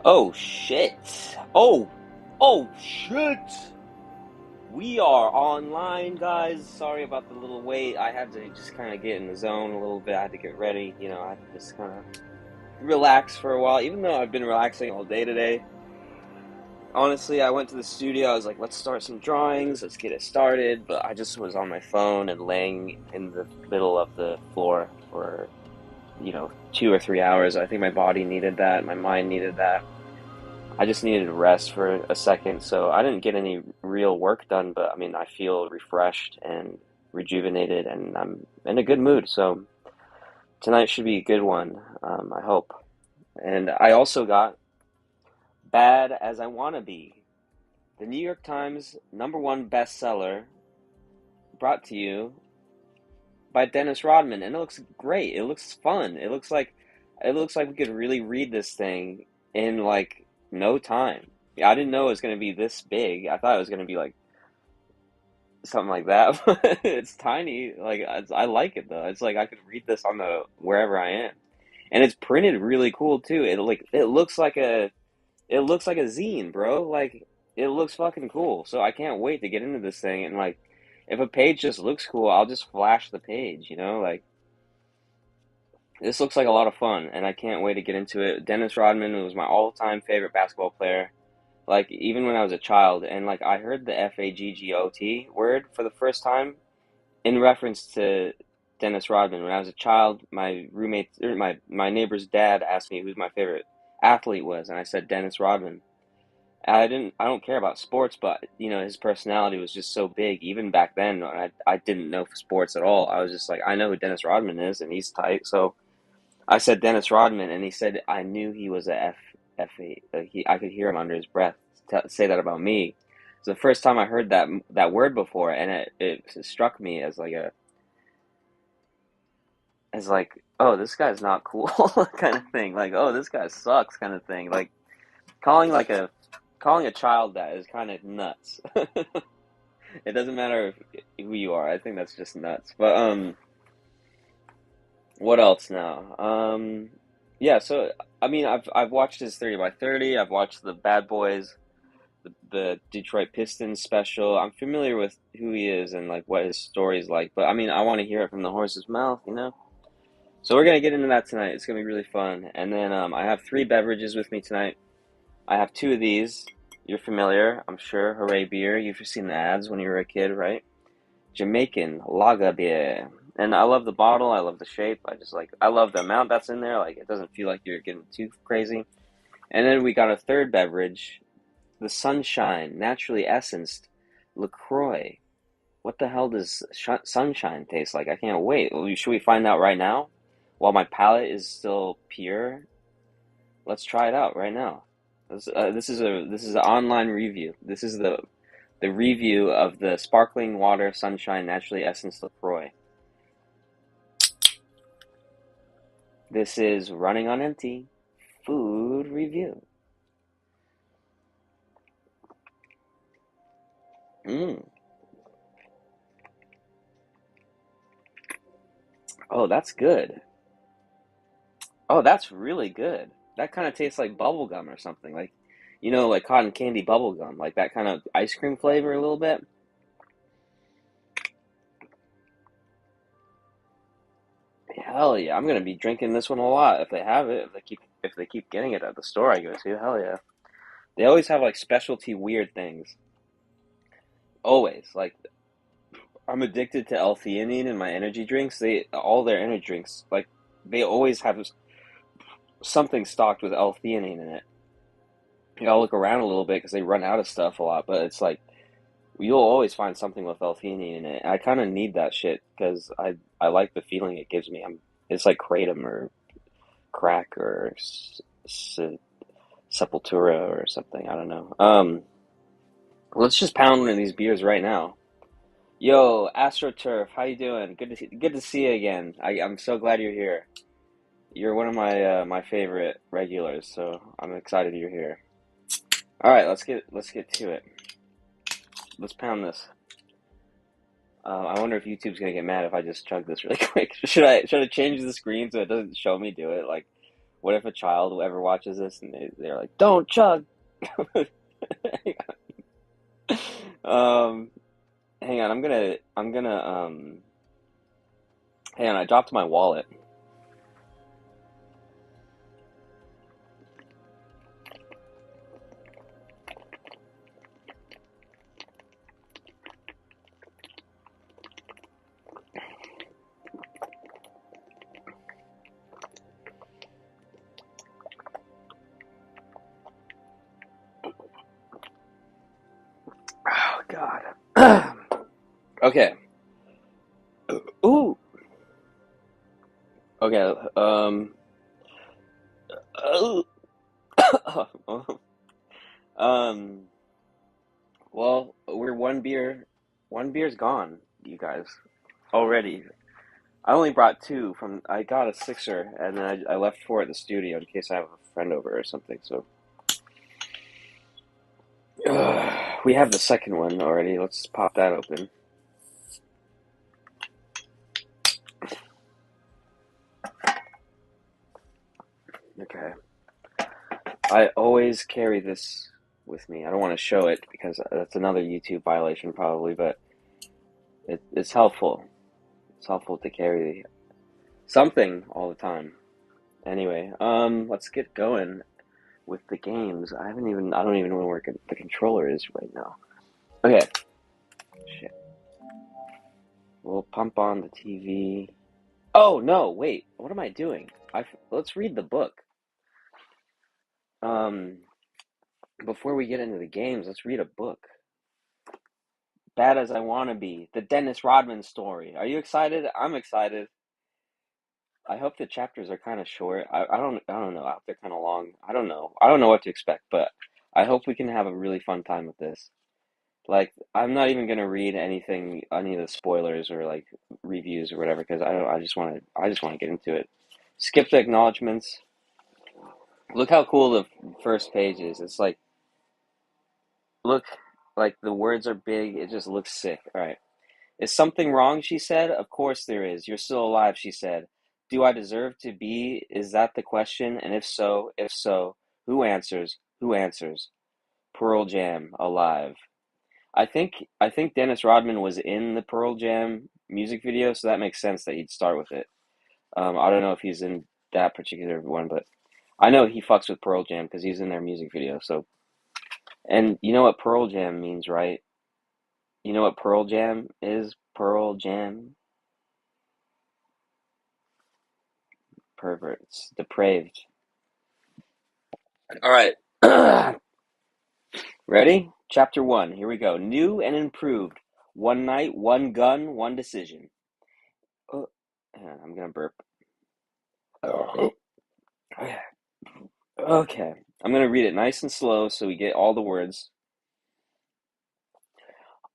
Oh shit. Oh shit. We are online, guys. Sorry about the little wait. I had to just kind of get in the zone a little bit. I had to get ready. I had to just kind of relax for a while, even though I've been relaxing all day today. Honestly, I went to the studio. I was like, let's start some drawings. Let's get it started. But I just was on my phone and laying in the middle of the floor for, 2 or 3 hours. I think my body needed that. My mind needed that. I just needed to rest for a second, so I didn't get any real work done, but I mean, I feel refreshed and rejuvenated, and I'm in a good mood. So tonight should be a good one, I hope. And I also got Bad as I Wanna Be, the New York Times #1 bestseller, brought to you by Dennis Rodman, and it looks great. It looks fun. It looks like we could really read this thing in like no time. Yeah, I didn't know it was going to be this big. I thought it was going to be like something like that. But it's tiny. Like I like it though. It's like I could read this on the wherever I am, and it's printed really cool too. It looks like a zine, bro. Like it looks fucking cool. So I can't wait to get into this thing and like if a page just looks cool, I'll just flash the page. Like this looks like a lot of fun, and I can't wait to get into it. Dennis Rodman was my all-time favorite basketball player. Like even when I was a child, and like I heard the FAGGOT word for the first time in reference to Dennis Rodman. When I was a child, my roommate or my neighbor's dad asked me who my favorite athlete was, and I said Dennis Rodman. I don't care about sports, but his personality was just so big. Even back then, I didn't know sports at all. I was just like, I know who Dennis Rodman is, and he's tight. So I said Dennis Rodman, and he said I knew he was a F8. I could hear him under his breath say that about me. It's the first time I heard that word before, and it struck me as like, oh, this guy's not cool kind of thing. Like, oh, this guy sucks kind of thing. Like calling like a calling a child that is kind of nuts. It doesn't matter who you are. I think that's just nuts. But what else now? Yeah. So I mean, I've watched his 30 by 30. I've watched the Bad Boys, the Detroit Pistons special. I'm familiar with who he is and like what his story is like. But I mean, I want to hear it from the horse's mouth. So we're gonna get into that tonight. It's gonna be really fun. And then I have three beverages with me tonight. I have two of these. You're familiar, I'm sure. Hooray beer. You've seen the ads when you were a kid, right? Jamaican lager beer. And I love the bottle. I love the shape. I love the amount that's in there. Like, it doesn't feel like you're getting too crazy. And then we got a third beverage, the Sunshine, naturally essenced LaCroix. What the hell does Sunshine taste like? I can't wait. Should we find out right now? While my palate is still pure, let's try it out right now. This is an online review. This is the review of the sparkling water Sunshine naturally essenced LaCroix. This is running on empty food review. Mm. Oh, that's good. Oh, that's really good. That kind of tastes like bubble gum or something. Like cotton candy bubble gum, like that kind of ice cream flavor a little bit. Hell yeah, I'm gonna be drinking this one a lot if they have it. If they keep getting it at the store I go to. Hell yeah. They always have like specialty weird things. Always. Like I'm addicted to L-theanine in my energy drinks. All their energy drinks, like they always have something stocked with L-theanine in it. You gotta look around a little bit because they run out of stuff a lot, but it's like you'll always find something with L-theanine in it. I kind of need that shit because I like the feeling it gives me. It's like kratom or crack or Sepultura or something. I don't know. Let's just pound one of these beers right now. Yo, AstroTurf, how you doing? Good to see you again. I'm so glad you're here. You're one of my favorite regulars, so I'm excited you're here. All right, let's get to it. Let's pound this. I wonder if YouTube's gonna get mad if I just chug this really quick. Should I change the screen so it doesn't show me do it? Like What if a child ever watches this and they're like, "Don't chug." um, hang on, hang on, I dropped my wallet. Oh God. Okay. Ooh. Okay. Uh, um. Well, we're one beer's gone, you guys, already. I only brought two from. I got a sixer, and then I left four at the studio in case I have a friend over or something. So we have the second one already. Let's pop that open. Okay. I always carry this with me. I don't want to show it because that's another YouTube violation probably, but it's helpful. It's helpful to carry something all the time. Anyway, let's get going with the games. I don't even know where the controller is right now. Okay, shit. We'll pump on the TV. Oh no, wait. What am I doing? Let's read the book. Um, before we get into the games, let's read a book. Bad as I Want to Be, the Dennis Rodman story. Are you excited? I'm excited. I hope the chapters are kind of short. I don't know. I hope they're kind of long. I don't know. I don't know what to expect, but I hope we can have a really fun time with this. Like, I'm not even gonna read anything, any of the spoilers or like reviews or whatever, because I don't. I just want to get into it. Skip the acknowledgments. Look how cool the first page is. It's like, look, like the words are big. It just looks sick. All right. Is something wrong? She said. Of course there is. You're still alive, she said. Do I deserve to be? Is that the question? And if so, who answers? Who answers? Pearl Jam, alive. I think Dennis Rodman was in the Pearl Jam music video, so that makes sense that he'd start with it. I don't know if he's in that particular one, but I know he fucks with Pearl Jam because he's in their music video. So, and you know what Pearl Jam means, right? You know what Pearl Jam is? Pearl Jam, perverts, depraved. All right, ready? Chapter one. Here we go. New and improved. One night, one gun, one decision. Oh, I'm gonna burp. Okay, I'm gonna read it nice and slow so we get all the words.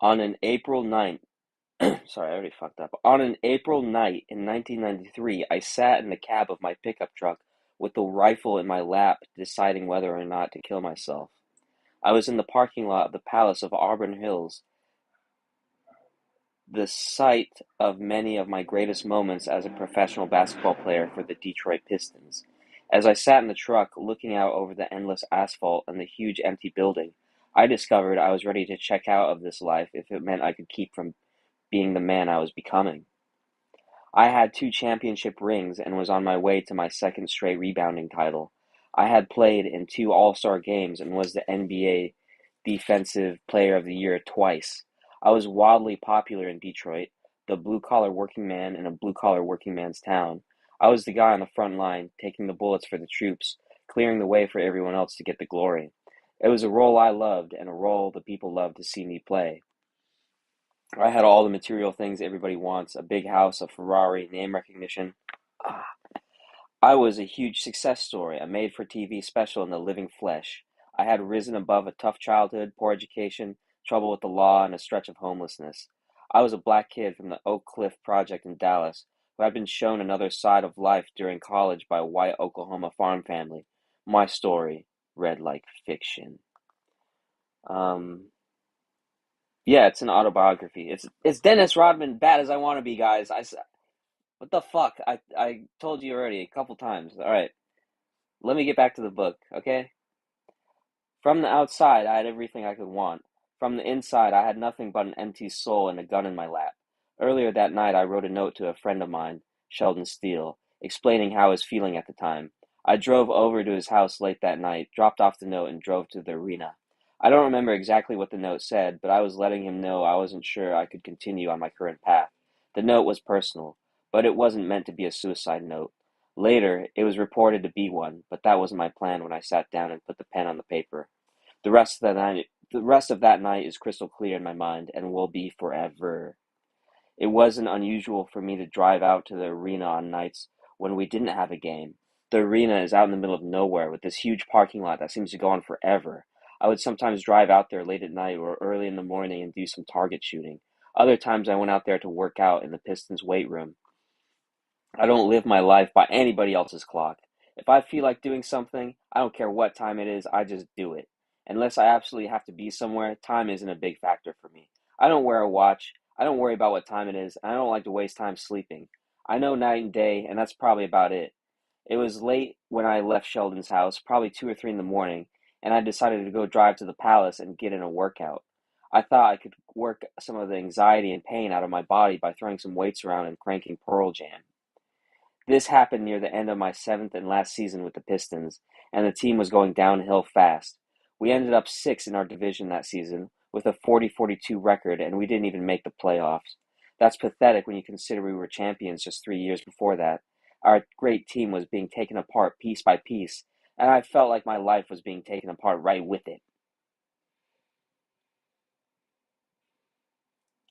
On an April night, sorry, I already fucked up. On an April night in 1993, I sat in the cab of my pickup truck with the rifle in my lap, deciding whether or not to kill myself. I was in the parking lot of the Palace of Auburn Hills, the site of many of my greatest moments as a professional basketball player for the Detroit Pistons. As I sat in the truck, looking out over the endless asphalt and the huge empty building, I discovered I was ready to check out of this life if it meant I could keep from being the man I was becoming. I had two championship rings and was on my way to my second straight rebounding title. I had played in two All-Star games and was the NBA Defensive Player of the Year twice. I was wildly popular in Detroit, the blue-collar working man in a blue-collar working man's town. I was the guy on the front line, taking the bullets for the troops, clearing the way for everyone else to get the glory. It was a role I loved and a role the people loved to see me play. I had all the material things everybody wants, a big house, a Ferrari, name recognition. Ah, I was a huge success story, a made for TV special in the living flesh. I had risen above a tough childhood, poor education, trouble with the law, and a stretch of homelessness. I was a black kid from the Oak Cliff Project in Dallas who had been shown another side of life during college by a white Oklahoma farm family. My story read like fiction. Um, yeah, it's an autobiography. It's Dennis Rodman, bad as I want to be, guys. What the fuck? I told you already a couple times. All right. Let me get back to the book, okay? From the outside, I had everything I could want. From the inside, I had nothing but an empty soul and a gun in my lap. Earlier that night, I wrote a note to a friend of mine, Sheldon Steele, explaining how I was feeling at the time. I drove over to his house late that night, dropped off the note, and drove to the arena. I don't remember exactly what the note said, but I was letting him know I wasn't sure I could continue on my current path. The note was personal, but it wasn't meant to be a suicide note. Later, it was reported to be one, but that wasn't my plan when I sat down and put the pen on the paper. The rest of that night is crystal clear in my mind and will be forever. It wasn't unusual for me to drive out to the arena on nights when we didn't have a game. The arena is out in the middle of nowhere with this huge parking lot that seems to go on forever. I would sometimes drive out there late at night or early in the morning and do some target shooting. Other times I went out there to work out in the Pistons weight room. I don't live my life by anybody else's clock. If I feel like doing something, I don't care what time it is, I just do it. Unless I absolutely have to be somewhere, time isn't a big factor for me. I don't wear a watch, I don't worry about what time it is, and I don't like to waste time sleeping. I know night and day, and that's probably about it. It was late when I left Sheldon's house, probably 2 or 3 in the morning, and I decided to go drive to the palace and get in a workout. I thought I could work some of the anxiety and pain out of my body by throwing some weights around and cranking Pearl Jam. This happened near the end of my seventh and last season with the Pistons, and the team was going downhill fast. We ended up sixth in our division that season with a 40-42 record, and we didn't even make the playoffs. That's pathetic when you consider we were champions just 3 years before that. Our great team was being taken apart piece by piece, and I felt like my life was being taken apart right with it.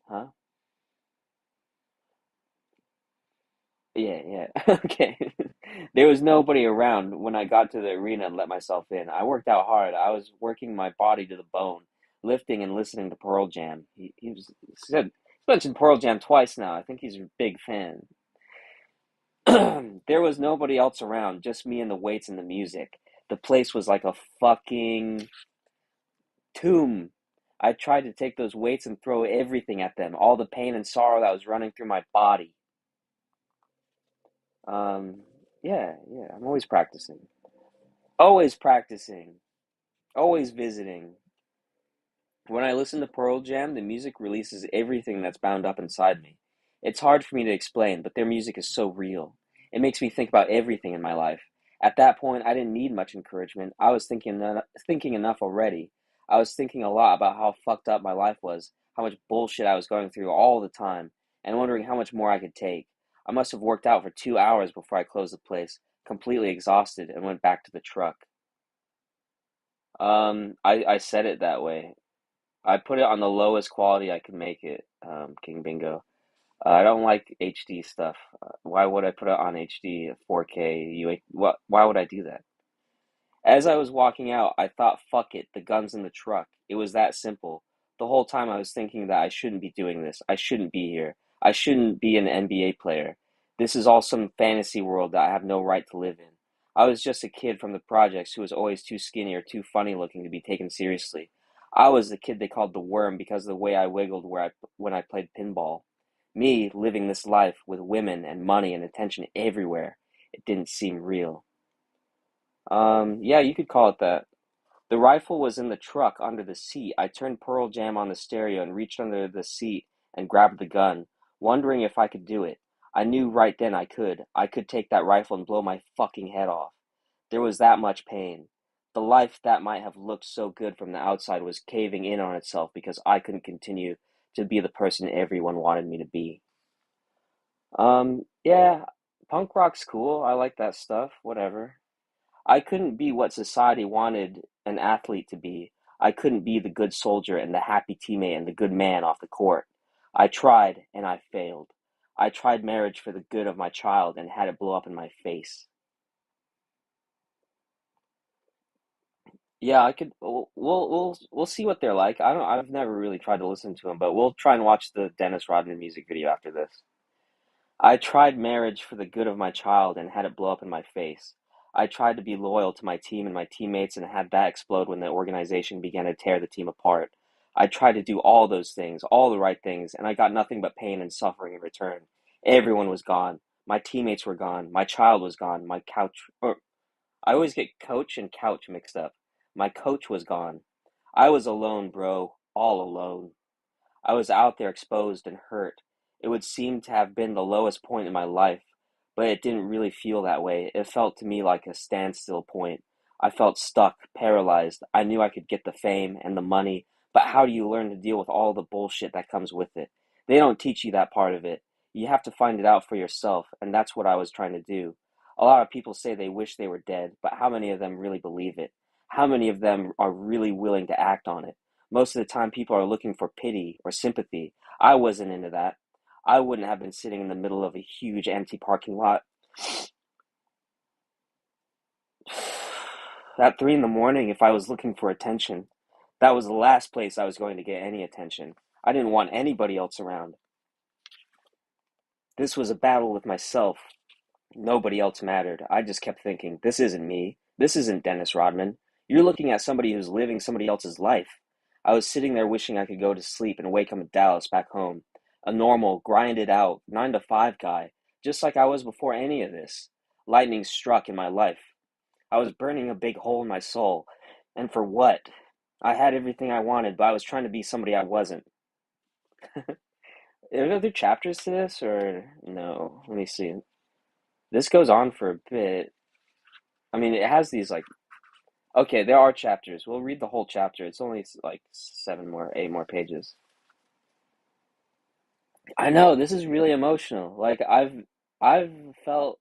Huh? Yeah, yeah. Okay. There was nobody around when I got to the arena and let myself in. I worked out hard. I was working my body to the bone, lifting and listening to Pearl Jam. He said he's mentioned Pearl Jam twice now. I think he's a big fan. There was nobody else around, just me and the weights and the music. The place was like a fucking tomb. I tried to take those weights and throw everything at them, all the pain and sorrow that was running through my body. Um, yeah, yeah, I'm always practicing. Always practicing. Always visiting. When I listen to Pearl Jam, the music releases everything that's bound up inside me. It's hard for me to explain, but their music is so real. It makes me think about everything in my life. At that point, I didn't need much encouragement. I was thinking enough already. I was thinking a lot about how fucked up my life was, how much bullshit I was going through all the time, and wondering how much more I could take. I must have worked out for 2 hours before I closed the place, completely exhausted, and went back to the truck. I set it that way. I put it on the lowest quality I could make it, King Bingo. I don't like HD stuff. Why would I put it on HD, 4K, UH? What? Why would I do that? As I was walking out, I thought, fuck it, the gun's in the truck. It was that simple. The whole time I was thinking that I shouldn't be doing this. I shouldn't be here. I shouldn't be an NBA player. This is all some fantasy world that I have no right to live in. I was just a kid from the projects who was always too skinny or too funny looking to be taken seriously. I was the kid they called the worm because of the way I wiggled when I played pinball. Me living this life with women and money and attention everywhere. It didn't seem real. Yeah, you could call it that. The rifle was in the truck under the seat. I turned Pearl Jam on the stereo and reached under the seat and grabbed the gun, wondering if I could do it. I knew right then I could. I could take that rifle and blow my fucking head off. There was that much pain. The life that might have looked so good from the outside was caving in on itself because I couldn't continue to be the person everyone wanted me to be. Yeah, punk rock's cool. I like that stuff. Whatever. I couldn't be what society wanted an athlete to be. I couldn't be the good soldier and the happy teammate and the good man off the court. I tried and I failed. I tried marriage for the good of my child and had it blow up in my face. Yeah, I could. We'll see what they're like. I don't. I've never really tried to listen to them, but we'll try and watch the Dennis Rodman music video after this. I tried marriage for the good of my child and had it blow up in my face. I tried to be loyal to my team and my teammates and had that explode when the organization began to tear the team apart. I tried to do all those things, all the right things, and I got nothing but pain and suffering in return. Everyone was gone. My teammates were gone. My child was gone. My couch. I always get coach and couch mixed up. My coach was gone. I was alone, bro, all alone. I was out there exposed and hurt. It would seem to have been the lowest point in my life, but it didn't really feel that way. It felt to me like a standstill point. I felt stuck, paralyzed. I knew I could get the fame and the money, but how do you learn to deal with all the bullshit that comes with it? They don't teach you that part of it. You have to find it out for yourself, and that's what I was trying to do. A lot of people say they wish they were dead, but how many of them really believe it? How many of them are really willing to act on it? Most of the time, people are looking for pity or sympathy. I wasn't into that. I wouldn't have been sitting in the middle of a huge empty parking lot at 3 in the morning if I was looking for attention. That was the last place I was going to get any attention. I didn't want anybody else around. This was a battle with myself. Nobody else mattered. I just kept thinking, this isn't me. This isn't Dennis Rodman. You're looking at somebody who's living somebody else's life. I was sitting there wishing I could go to sleep and wake up in Dallas back home. A normal, grinded out, 9 to 5 guy, just like I was before any of this. Lightning struck in my life. I was burning a big hole in my soul. And for what? I had everything I wanted, but I was trying to be somebody I wasn't. Are there other chapters to this, or no? Let me see. This goes on for a bit. I mean, it has these like, okay, there are chapters. We'll read the whole chapter. It's only like 8 more pages. I know this is really emotional. Like I've felt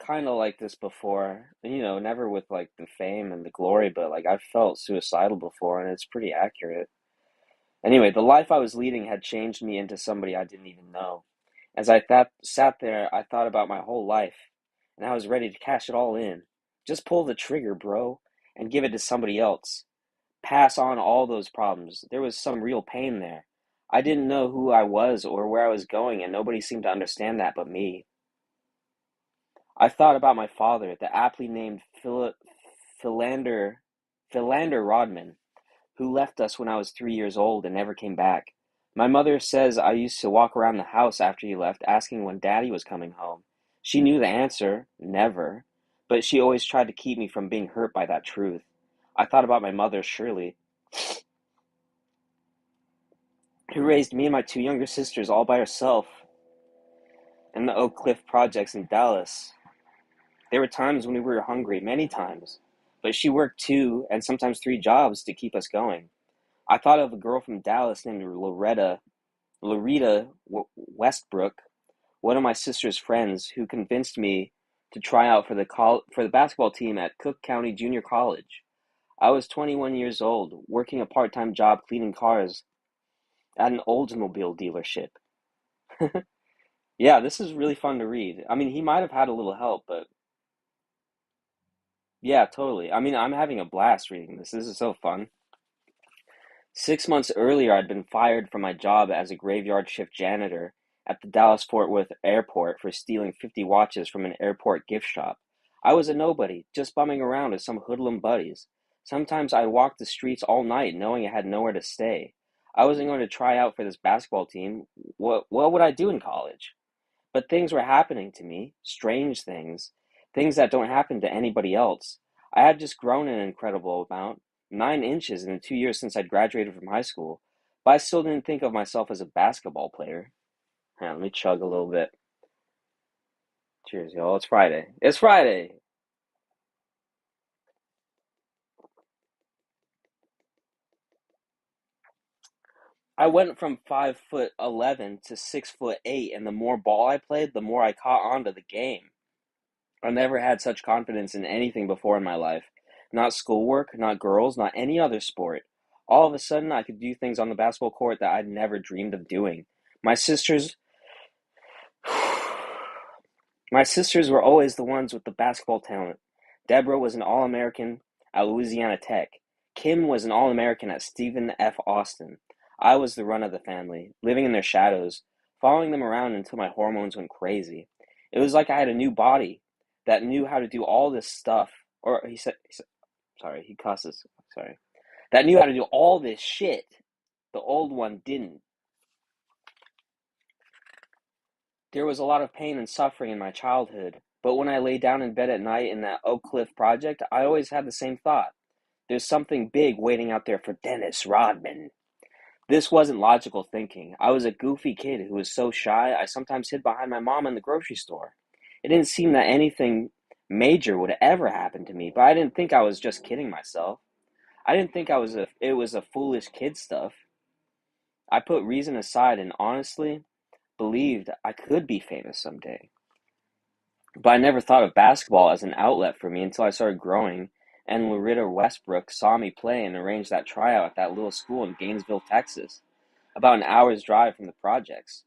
kind of like this before. Never with like the fame and the glory, but like I've felt suicidal before, and it's pretty accurate. Anyway, the life I was leading had changed me into somebody I didn't even know. As sat there, I thought about my whole life, and I was ready to cash it all in. Just pull the trigger, bro, and give it to somebody else. Pass on all those problems. There was some real pain there. I didn't know who I was or where I was going, and nobody seemed to understand that but me. I thought about my father, the aptly named Philander, Philander Rodman, who left us when I was 3 years old and never came back. My mother says I used to walk around the house after he left asking when Daddy was coming home. She knew the answer, never, but she always tried to keep me from being hurt by that truth. I thought about my mother, Shirley, who raised me and my two younger sisters all by herself in the Oak Cliff projects in Dallas. There were times when we were hungry, many times, but she worked 2 and sometimes 3 jobs to keep us going. I thought of a girl from Dallas named Loretta Westbrook, one of my sister's friends, who convinced me to try out for the basketball team at Cook County Junior College. I was 21 years old, working a part-time job cleaning cars at an Oldsmobile dealership. Yeah, this is really fun to read. I mean, he might have had a little help, but yeah, totally. I mean, I'm having a blast reading this. This is so fun. 6 months earlier, I'd been fired from my job as a graveyard shift janitor at the Dallas-Fort Worth airport for stealing 50 watches from an airport gift shop. I was a nobody, just bumming around with some hoodlum buddies. Sometimes I walked the streets all night knowing I had nowhere to stay. I wasn't going to try out for this basketball team. What would I do in college? But things were happening to me, strange things, things that don't happen to anybody else. I had just grown an incredible amount, 9 inches in the 2 years since I'd graduated from high school, but I still didn't think of myself as a basketball player. Let me chug a little bit. Cheers, y'all. It's Friday. It's Friday! I went from 5'11" to 6'8", and the more ball I played, the more I caught on to the game. I never had such confidence in anything before in my life. Not schoolwork, not girls, not any other sport. All of a sudden, I could do things on the basketball court that I'd never dreamed of doing. My sisters, my sisters were always the ones with the basketball talent. Deborah was an All-American at Louisiana Tech. Kim was an All-American at Stephen F. Austin. I was the run of the family, living in their shadows, following them around until my hormones went crazy. It was like I had a new body that knew how to do all this stuff. Or sorry, he cusses. Sorry. That knew how to do all this shit. The old one didn't. There was a lot of pain and suffering in my childhood. But when I lay down in bed at night in that Oak Cliff project, I always had the same thought. There's something big waiting out there for Dennis Rodman. This wasn't logical thinking. I was a goofy kid who was so shy I sometimes hid behind my mom in the grocery store. It didn't seem that anything major would ever happen to me, but I didn't think I was just kidding myself. I didn't think it was a foolish kid stuff. I put reason aside and honestly believed I could be famous someday. But I never thought of basketball as an outlet for me until I started growing, and Loretta Westbrook saw me play and arranged that tryout at that little school in Gainesville, Texas, about an hour's drive from the projects.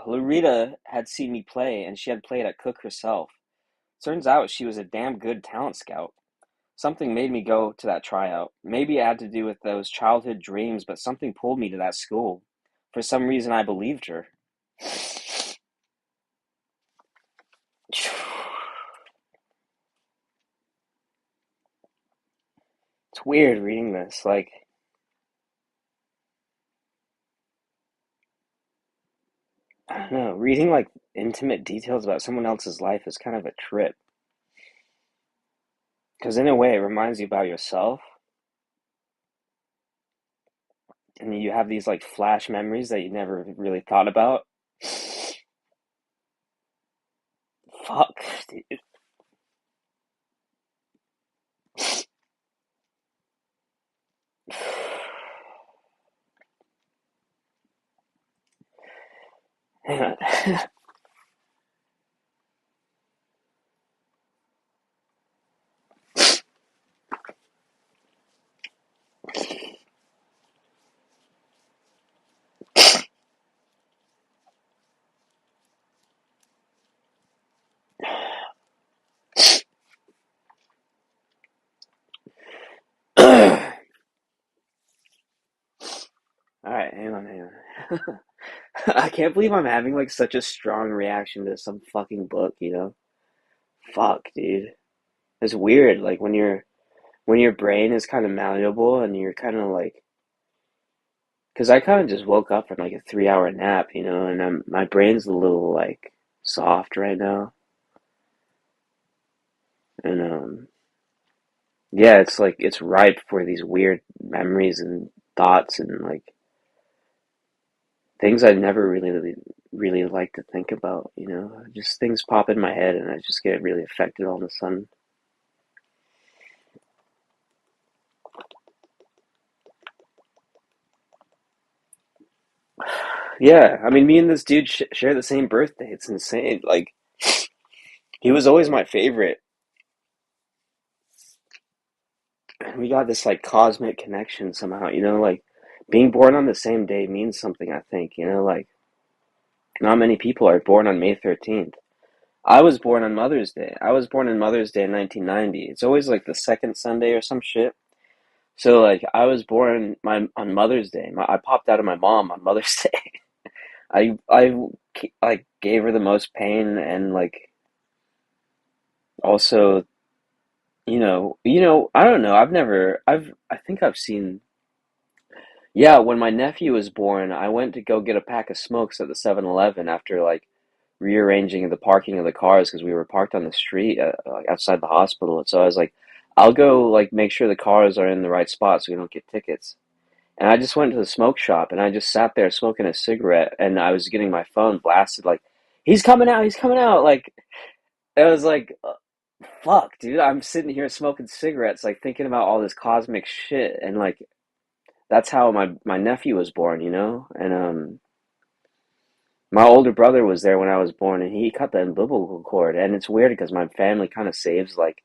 Loretta had seen me play, and she had played at Cook herself. Turns out she was a damn good talent scout. Something made me go to that tryout. Maybe it had to do with those childhood dreams, but something pulled me to that school. For some reason, I believed her. It's weird reading this. Like, I don't know, reading like intimate details about someone else's life is kind of a trip. Because in a way, it reminds you about yourself, and you have these like flash memories that you never really thought about. Fuck, dude. All right, hang on. I can't believe I'm having like such a strong reaction to some fucking book, you know? Fuck, dude. It's weird, like when your brain is kind of malleable and you're kind of like, because I kind of just woke up from like a 3 hour nap, you know, and my brain's a little like soft right now, and yeah, it's like it's ripe for these weird memories and thoughts and like things I never really like to think about, you know, just things pop in my head and I just get really affected all of a sudden. Yeah, I mean, me and this dude share the same birthday. It's insane. Like, he was always my favorite. And we got this like cosmic connection somehow, you know, like being born on the same day means something, I think, you know, like not many people are born on May 13th. I was born on Mother's Day. I was born on Mother's Day in 1990. It's always like the second Sunday or some shit. So like I was born my on Mother's Day. I popped out of my mom on Mother's Day. I like gave her the most pain and like also, I don't know. I think I've seen. Yeah, when my nephew was born, I went to go get a pack of smokes at the 7-Eleven after like rearranging the parking of the cars because we were parked on the street like outside the hospital. So I was like, I'll go like make sure the cars are in the right spot so we don't get tickets. And I just went to the smoke shop and I just sat there smoking a cigarette and I was getting my phone blasted like, he's coming out. Like, it was like, fuck, dude, I'm sitting here smoking cigarettes, like thinking about all this cosmic shit. And like, that's how my nephew was born, you know? And my older brother was there when I was born and he cut the umbilical cord. And it's weird because my family kind of saves like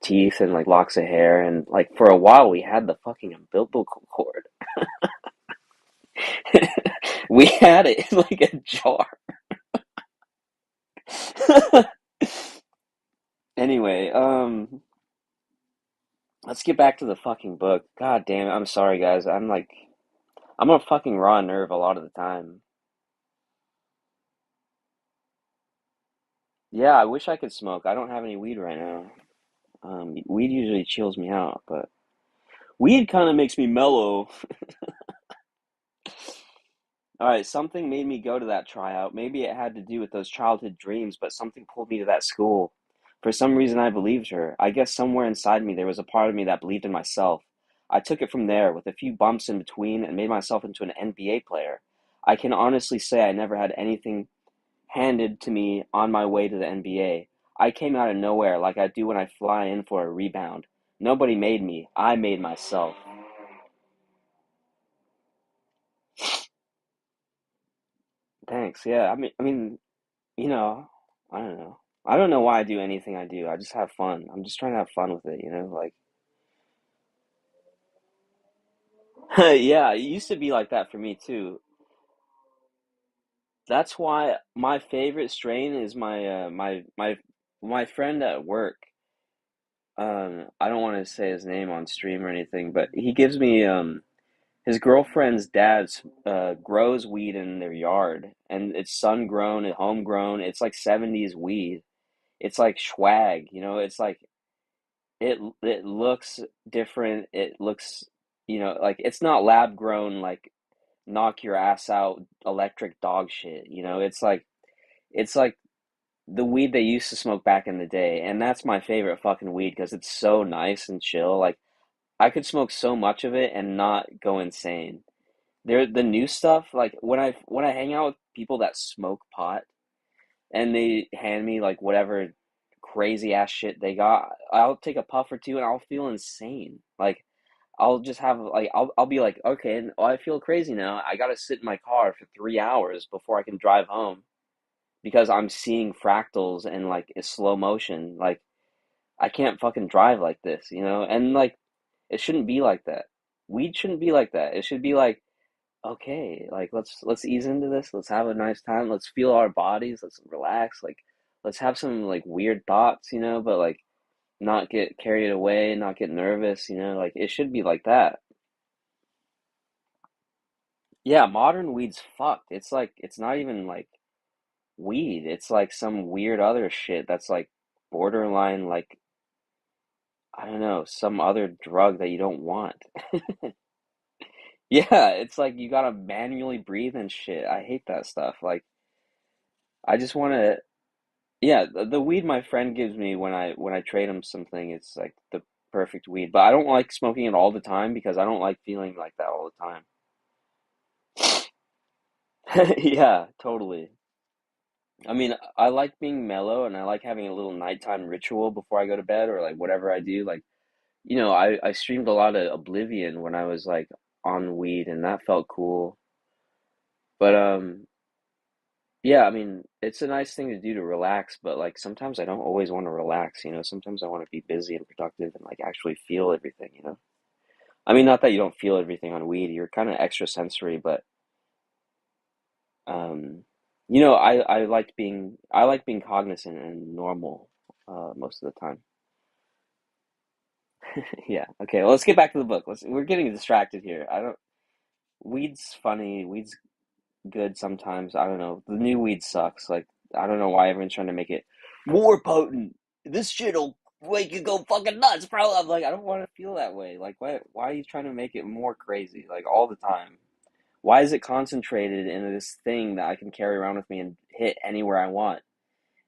teeth and like locks of hair. And like for a while we had the fucking umbilical cord. We had it in like a jar. Anyway, let's get back to the fucking book. God damn it. I'm sorry, guys. I'm a fucking raw nerve a lot of the time. Yeah, I wish I could smoke. I don't have any weed right now. Weed usually chills me out, but weed kind of makes me mellow. All right, something made me go to that tryout. Maybe it had to do with those childhood dreams, but something pulled me to that school. For some reason, I believed her. I guess somewhere inside me, there was a part of me that believed in myself. I took it from there, with a few bumps in between, and made myself into an NBA player. I can honestly say I never had anything handed to me on my way to the NBA. I came out of nowhere like I do when I fly in for a rebound. Nobody made me. I made myself. Thanks. Yeah. I mean, you know, I don't know. I don't know why I do anything I do. I just have fun. I'm just trying to have fun with it, Like, yeah, it used to be like that for me too. That's why my favorite strain is my friend at work. I don't want to say his name on stream or anything, but he gives me his girlfriend's dad grows weed in their yard, and it's sun grown and homegrown. It's like 70s weed. It's like swag, It's like it looks different. It looks, like it's not lab grown, like knock your ass out electric dog shit. It's like the weed they used to smoke back in the day, and that's my favorite fucking weed because it's so nice and chill. Like I could smoke so much of it and not go insane. The new stuff, like when I hang out with people that smoke pot and they hand me like whatever crazy ass shit they got, I'll take a puff or two and I'll feel insane. Like I'll just have like I'll be like, okay, I feel crazy now. I gotta sit in my car for 3 hours before I can drive home because I'm seeing fractals and like it's slow motion. Like I can't fucking drive like this. And like it shouldn't be like that. Weed shouldn't be like that. It should be like, okay, like let's ease into this. Let's have a nice time. Let's feel our bodies. Let's relax. Like let's have some like weird thoughts, but like not get carried away, not get nervous. Like it should be like that. Yeah, modern weed's fucked. It's like it's not even like weed. It's like some weird other shit that's like borderline like I don't know, some other drug that you don't want. Yeah, it's like you gotta manually breathe and shit. I hate that stuff. Like I just want to yeah, the weed my friend gives me when I trade him something, it's like the perfect weed. But I don't like smoking it all the time because I don't like feeling like that all the time. Yeah, totally. I mean, I like being mellow and I like having a little nighttime ritual before I go to bed or like whatever I do. Like, I streamed a lot of Oblivion when I was like on weed and that felt cool. But yeah, I mean, it's a nice thing to do to relax, but like sometimes I don't always want to relax. Sometimes I want to be busy and productive and like actually feel everything. I mean, not that you don't feel everything on weed, you're kind of extrasensory, but um I like being cognizant and normal most of the time. Yeah. Okay, well, let's get back to the book. We're getting distracted here. I don't Weed's funny, weed's good sometimes. I don't know. The new weed sucks. Like I don't know why everyone's trying to make it more potent. This shit'll make you go fucking nuts, bro. I'm like, I don't want to feel that way. Like why are you trying to make it more crazy like all the time? Why is it concentrated in this thing that I can carry around with me and hit anywhere I want?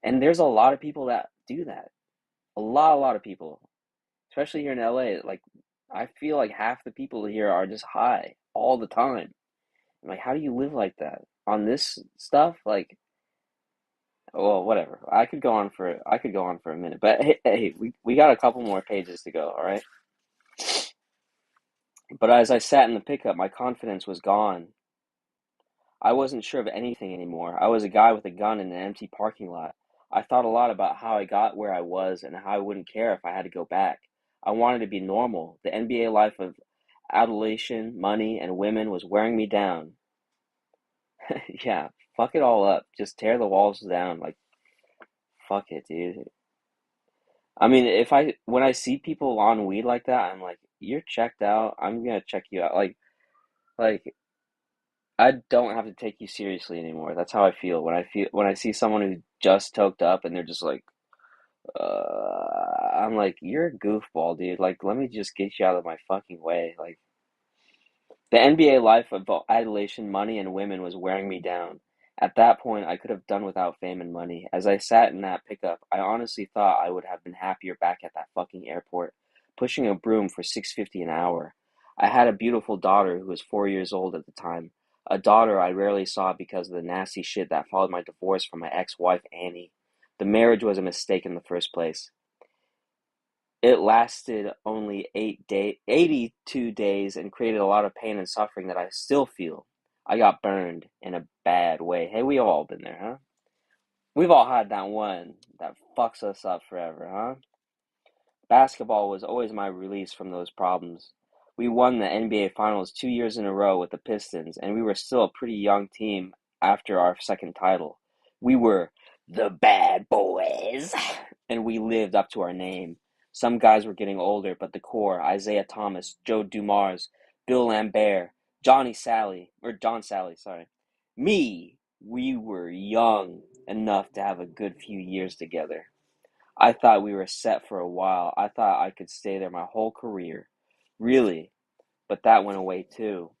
And there's a lot of people that do that. A lot of people, especially here in LA. Like, I feel like half the people here are just high all the time. I'm like, how do you live like that on this stuff? Like, well, whatever. I could go on for a minute, but hey, we got a couple more pages to go. All right. But as I sat in the pickup, my confidence was gone. I wasn't sure of anything anymore. I was a guy with a gun in an empty parking lot. I thought a lot about how I got where I was and how I wouldn't care if I had to go back. I wanted to be normal. The NBA life of adulation, money, and women was wearing me down. Yeah, fuck it all up. Just tear the walls down. Like, fuck it, dude. I mean, when I see people on weed like that, I'm like, you're checked out. I'm gonna check you out. Like I don't have to take you seriously anymore. That's how I feel when I see someone who just toked up and they're just like, I'm like, you're a goofball, dude. Like, let me just get you out of my fucking way. Like, The NBA life of adulation, money, and women was wearing me down. At that point, I could have done without fame and money. As I sat in that pickup, I honestly thought I would have been happier back at that fucking airport, pushing a broom for 6.50 an hour. I had a beautiful daughter who was 4 years old at the time. A daughter I rarely saw because of the nasty shit that followed my divorce from my ex-wife Annie. The marriage was a mistake in the first place. It lasted only 82 days and created a lot of pain and suffering that I still feel. I got burned in a bad way. Hey, we all been there, huh? We've all had that one that fucks us up forever, huh? Basketball was always my release from those problems. We won the NBA Finals 2 years in a row with the Pistons, and we were still a pretty young team after our second title. We were the bad boys, and we lived up to our name. Some guys were getting older, but the core, Isaiah Thomas, Joe Dumars, Bill Lambert, John Sally, sorry. Me, we were young enough to have a good few years together. I thought we were set for a while. I thought I could stay there my whole career. Really, but that went away too.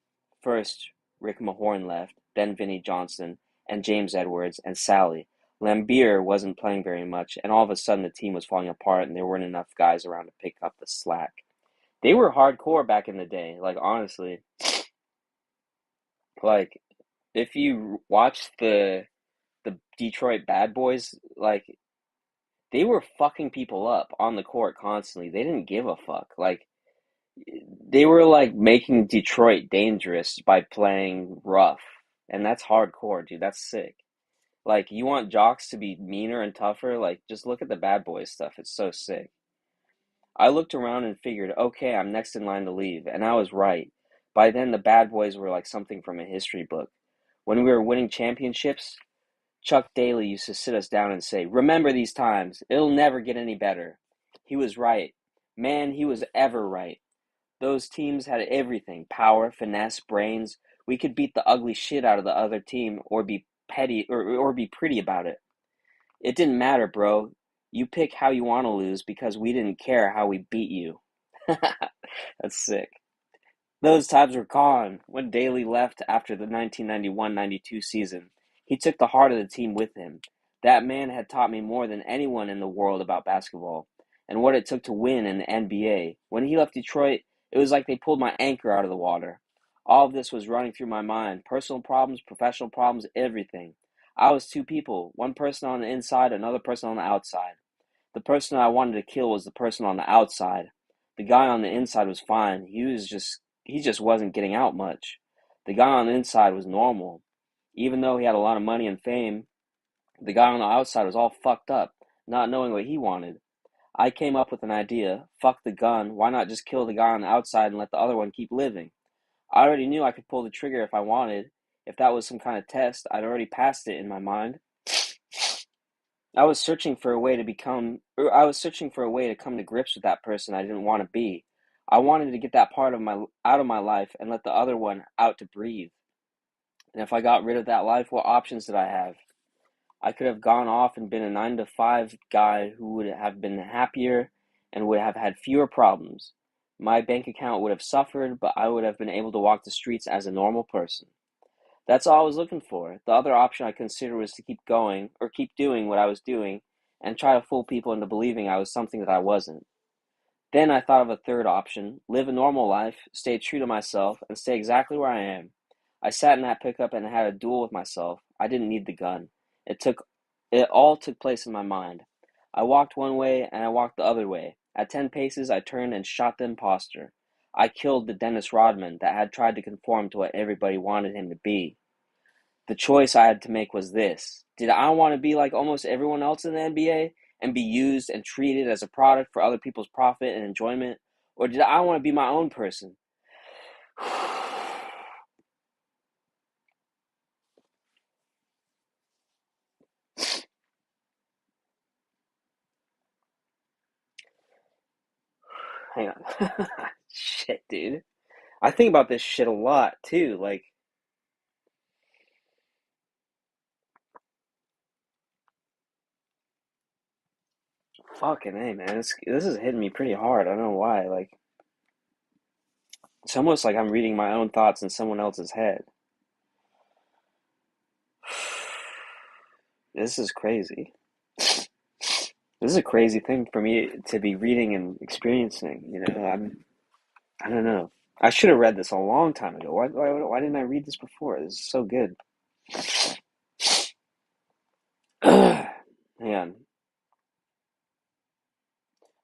First, Rick Mahorn left, then Vinnie Johnson, and James Edwards, and Sally. Lambier wasn't playing very much, and all of a sudden the team was falling apart and there weren't enough guys around to pick up the slack. They were hardcore back in the day, like honestly. Like, if you watch the Detroit Bad Boys, like they were fucking people up on the court constantly. They didn't give a fuck. Like they were like making Detroit dangerous by playing rough. And that's hardcore, dude. That's sick. Like you want jocks to be meaner and tougher, like just look at the Bad Boys stuff. It's so sick. I looked around and figured, okay, I'm next in line to leave, and I was right. By then the Bad Boys were like something from a history book. When we were winning championships, Chuck Daly used to sit us down and say, "Remember these times. It'll never get any better." He was right. Man, he was ever right. Those teams had everything: power, finesse, brains. We could beat the ugly shit out of the other team or be petty or be pretty about it. It didn't matter, bro. You pick how you want to lose because we didn't care how we beat you. That's sick. Those times were gone when Daly left after the 1991-92 season. He took the heart of the team with him. That man had taught me more than anyone in the world about basketball and what it took to win in the NBA. When he left Detroit, it was like they pulled my anchor out of the water. All of this was running through my mind: personal problems, professional problems, everything. I was two people, one person on the inside, another person on the outside. The person I wanted to kill was the person on the outside. The guy on the inside was fine. He just wasn't getting out much. The guy on the inside was normal. Even though he had a lot of money and fame, the guy on the outside was all fucked up, not knowing what he wanted. I came up with an idea. Fuck the gun. Why not just kill the guy on the outside and let the other one keep living? I already knew I could pull the trigger if I wanted. If that was some kind of test, I'd already passed it in my mind. I was searching for a way to become, or I was searching for a way to come to grips with that person I didn't want to be. I wanted to get that part of my out of my life and let the other one out to breathe. And if I got rid of that life, what options did I have? I could have gone off and been a 9 to 5 guy who would have been happier and would have had fewer problems. My bank account would have suffered, but I would have been able to walk the streets as a normal person. That's all I was looking for. The other option I considered was to keep going, or keep doing what I was doing, and try to fool people into believing I was something that I wasn't. Then I thought of a third option: live a normal life, stay true to myself, and stay exactly where I am. I sat in that pickup and had a duel with myself. I didn't need the gun. It all took place in my mind. I walked one way and I walked the other way. At 10 paces, I turned and shot the imposter. I killed the Dennis Rodman that had tried to conform to what everybody wanted him to be. The choice I had to make was this: did I want to be like almost everyone else in the NBA and be used and treated as a product for other people's profit and enjoyment? Or did I want to be my own person? Hang on. Shit, dude. I think about this shit a lot too. Like, fucking hey, man. This is hitting me pretty hard. I don't know why. Like, It's almost like I'm reading my own thoughts in someone else's head. This is crazy. This is a crazy thing for me to be reading and experiencing. I don't know. I should have read this a long time ago. Why didn't I read this before? This is so good. Man,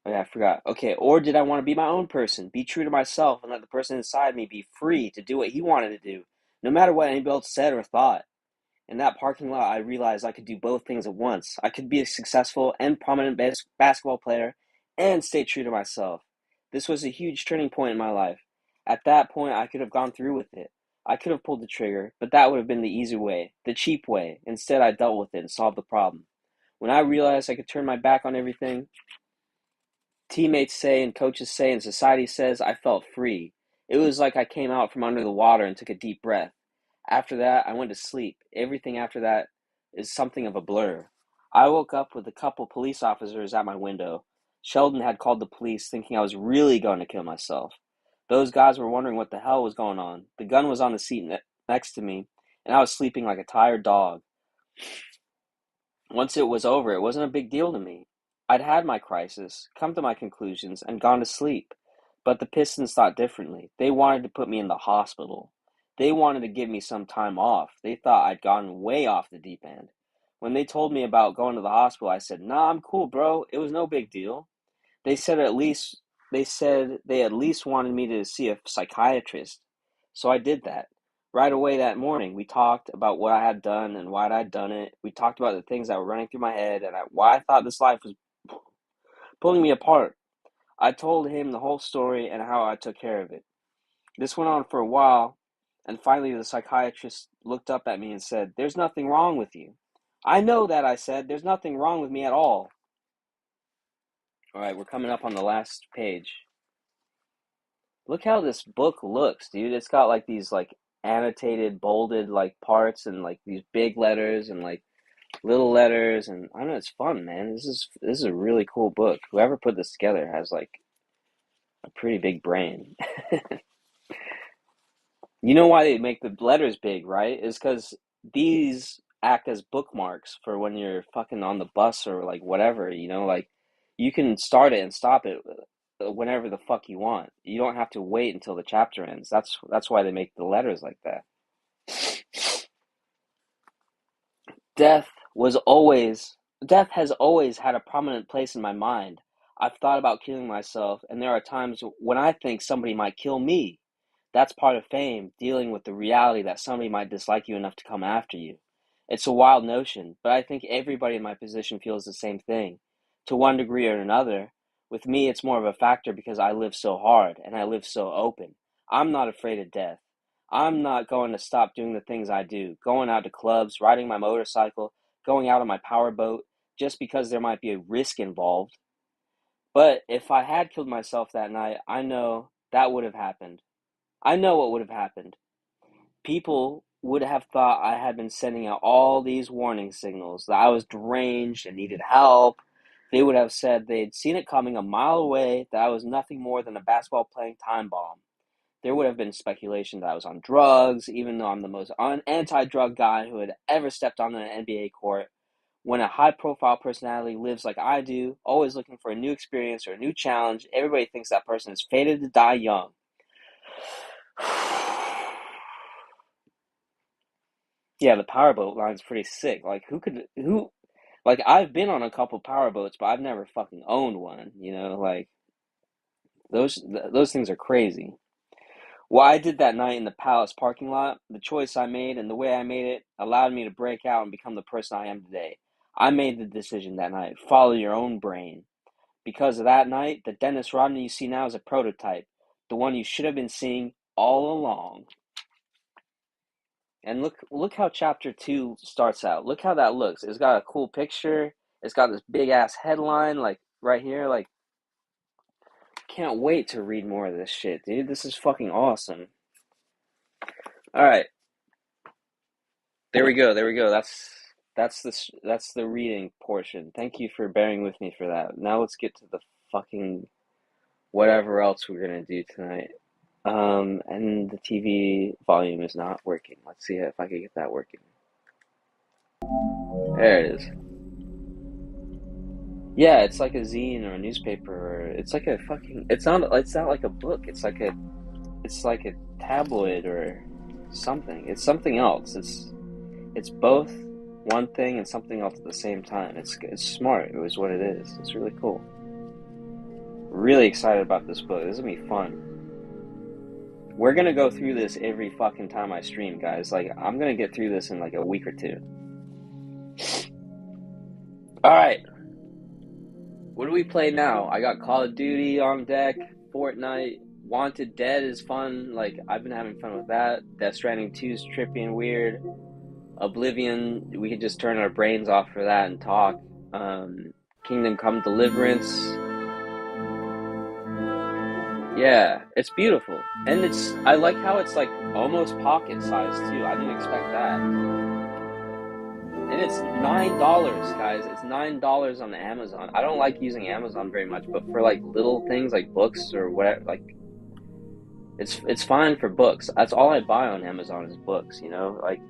oh yeah, I forgot. Okay, or did I want to be my own person, be true to myself, and let the person inside me be free to do what he wanted to do, no matter what anybody else said or thought? In that parking lot, I realized I could do both things at once. I could be a successful and prominent basketball player and stay true to myself. This was a huge turning point in my life. At that point, I could have gone through with it. I could have pulled the trigger, but that would have been the easy way, the cheap way. Instead, I dealt with it and solved the problem. When I realized I could turn my back on everything, teammates say and coaches say and society says, I felt free. It was like I came out from under the water and took a deep breath. After that, I went to sleep. Everything after that is something of a blur. I woke up with a couple police officers at my window. Sheldon had called the police thinking I was really going to kill myself. Those guys were wondering what the hell was going on. The gun was on the seat next to me, and I was sleeping like a tired dog. Once it was over, it wasn't a big deal to me. I'd had my crisis, come to my conclusions, and gone to sleep. But the Pistons thought differently. They wanted to put me in the hospital. They wanted to give me some time off. They thought I'd gone way off the deep end. When they told me about going to the hospital, I said, "Nah, I'm cool, bro. It was no big deal." They said at least they said they at least wanted me to see a psychiatrist. So I did that. Right away that morning, we talked about what I had done and why I'd done it. We talked about the things that were running through my head and why I thought this life was pulling me apart. I told him the whole story and how I took care of it. This went on for a while, and finally the psychiatrist looked up at me and said, "There's nothing wrong with you." "I know that," I said. "There's nothing wrong with me at all." All right, we're coming up on the last page. Look how this book looks, dude. It's got like these like annotated, bolded like parts and like these big letters and like little letters and I don't know, it's fun, man. This is a really cool book. Whoever put this together has like a pretty big brain. You know why they make the letters big, right? Is because these act as bookmarks for when you're fucking on the bus or like whatever, like you can start it and stop it whenever the fuck you want. You don't have to wait until the chapter ends. That's why they make the letters like that. Death was always Death has always had a prominent place in my mind. I've thought about killing myself, and there are times when I think somebody might kill me. That's part of fame, dealing with the reality that somebody might dislike you enough to come after you. It's a wild notion, but I think everybody in my position feels the same thing, to one degree or another. With me, it's more of a factor because I live so hard and I live so open. I'm not afraid of death. I'm not going to stop doing the things I do, going out to clubs, riding my motorcycle, going out on my power boat, just because there might be a risk involved. But if I had killed myself that night, I know that would have happened. I know what would have happened. People would have thought I had been sending out all these warning signals, that I was deranged and needed help. They would have said they'd seen it coming a mile away, that I was nothing more than a basketball playing time bomb. There would have been speculation that I was on drugs, even though I'm the most anti-drug guy who had ever stepped on an NBA court. When a high-profile personality lives like I do, always looking for a new experience or a new challenge, everybody thinks that person is fated to die young. Yeah, the powerboat line's pretty sick. Like, like, I've been on a couple powerboats, but I've never fucking owned one, like, those things are crazy. What I did that night in the Palace parking lot, the choice I made and the way I made it allowed me to break out and become the person I am today. I made the decision that night. Follow your own brain. Because of that night, the Dennis Rodman you see now is a prototype, the one you should have been seeing all along. And look how chapter 2 starts out. Look how that looks. It's got a cool picture. It's got this big ass headline like right here. Like, can't wait to read more of this shit, dude. This is fucking awesome. All right. There we go. There we go. That's the reading portion. Thank you for bearing with me for that. Now let's get to the fucking whatever else we're gonna do tonight. And the TV volume is not working. Let's see if I can get that working. There it is. Yeah, it's like a zine or a newspaper, or it's like a fucking. It's not like a book. It's like a tabloid or something. It's something else. It's both one thing and something else at the same time. It's smart. It was what it is. It's really cool. Really excited about this book. This is gonna be fun. We're gonna go through this every fucking time I stream, guys. Like, I'm gonna get through this in like a week or two. Alright, what do we play now? I got Call of Duty on deck, Fortnite, Wanted Dead is fun. Like, I've been having fun with that. Death Stranding 2 is trippy and weird. Oblivion, we could just turn our brains off for that and talk. Kingdom Come Deliverance. Yeah, it's beautiful. And I like how it's like almost pocket size too. I didn't expect that. And it's $9, guys. It's $9 on Amazon. I don't like using Amazon very much, but for like little things like books or whatever, like it's fine for books. That's all I buy on Amazon is books, you know? Like,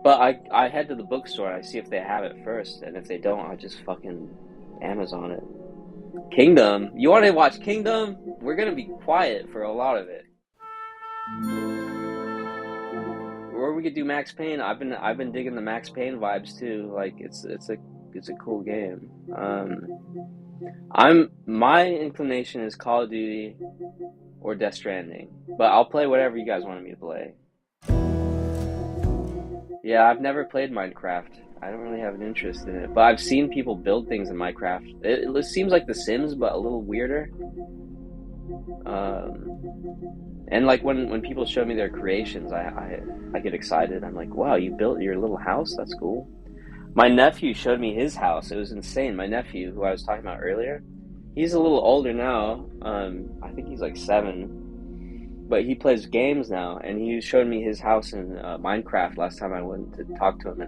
but I head to the bookstore and I see if they have it first, and if they don't, I just fucking Amazon it. Kingdom? You want to watch Kingdom? We're gonna be quiet for a lot of it. Or we could do Max Payne. I've been digging the Max Payne vibes too. Like, it's a cool game. My inclination is Call of Duty or Death Stranding, but I'll play whatever you guys wanted me to play. Yeah, I've never played Minecraft. I don't really have an interest in it, but I've seen people build things in Minecraft. It seems like The Sims, but a little weirder. And like when people show me their creations, I get excited. I'm like, wow, you built your little house? That's cool. My nephew showed me his house. It was insane. My nephew, who I was talking about earlier, he's a little older now. I think he's like 7, but he plays games now, and he showed me his house in Minecraft last time I went to talk to him.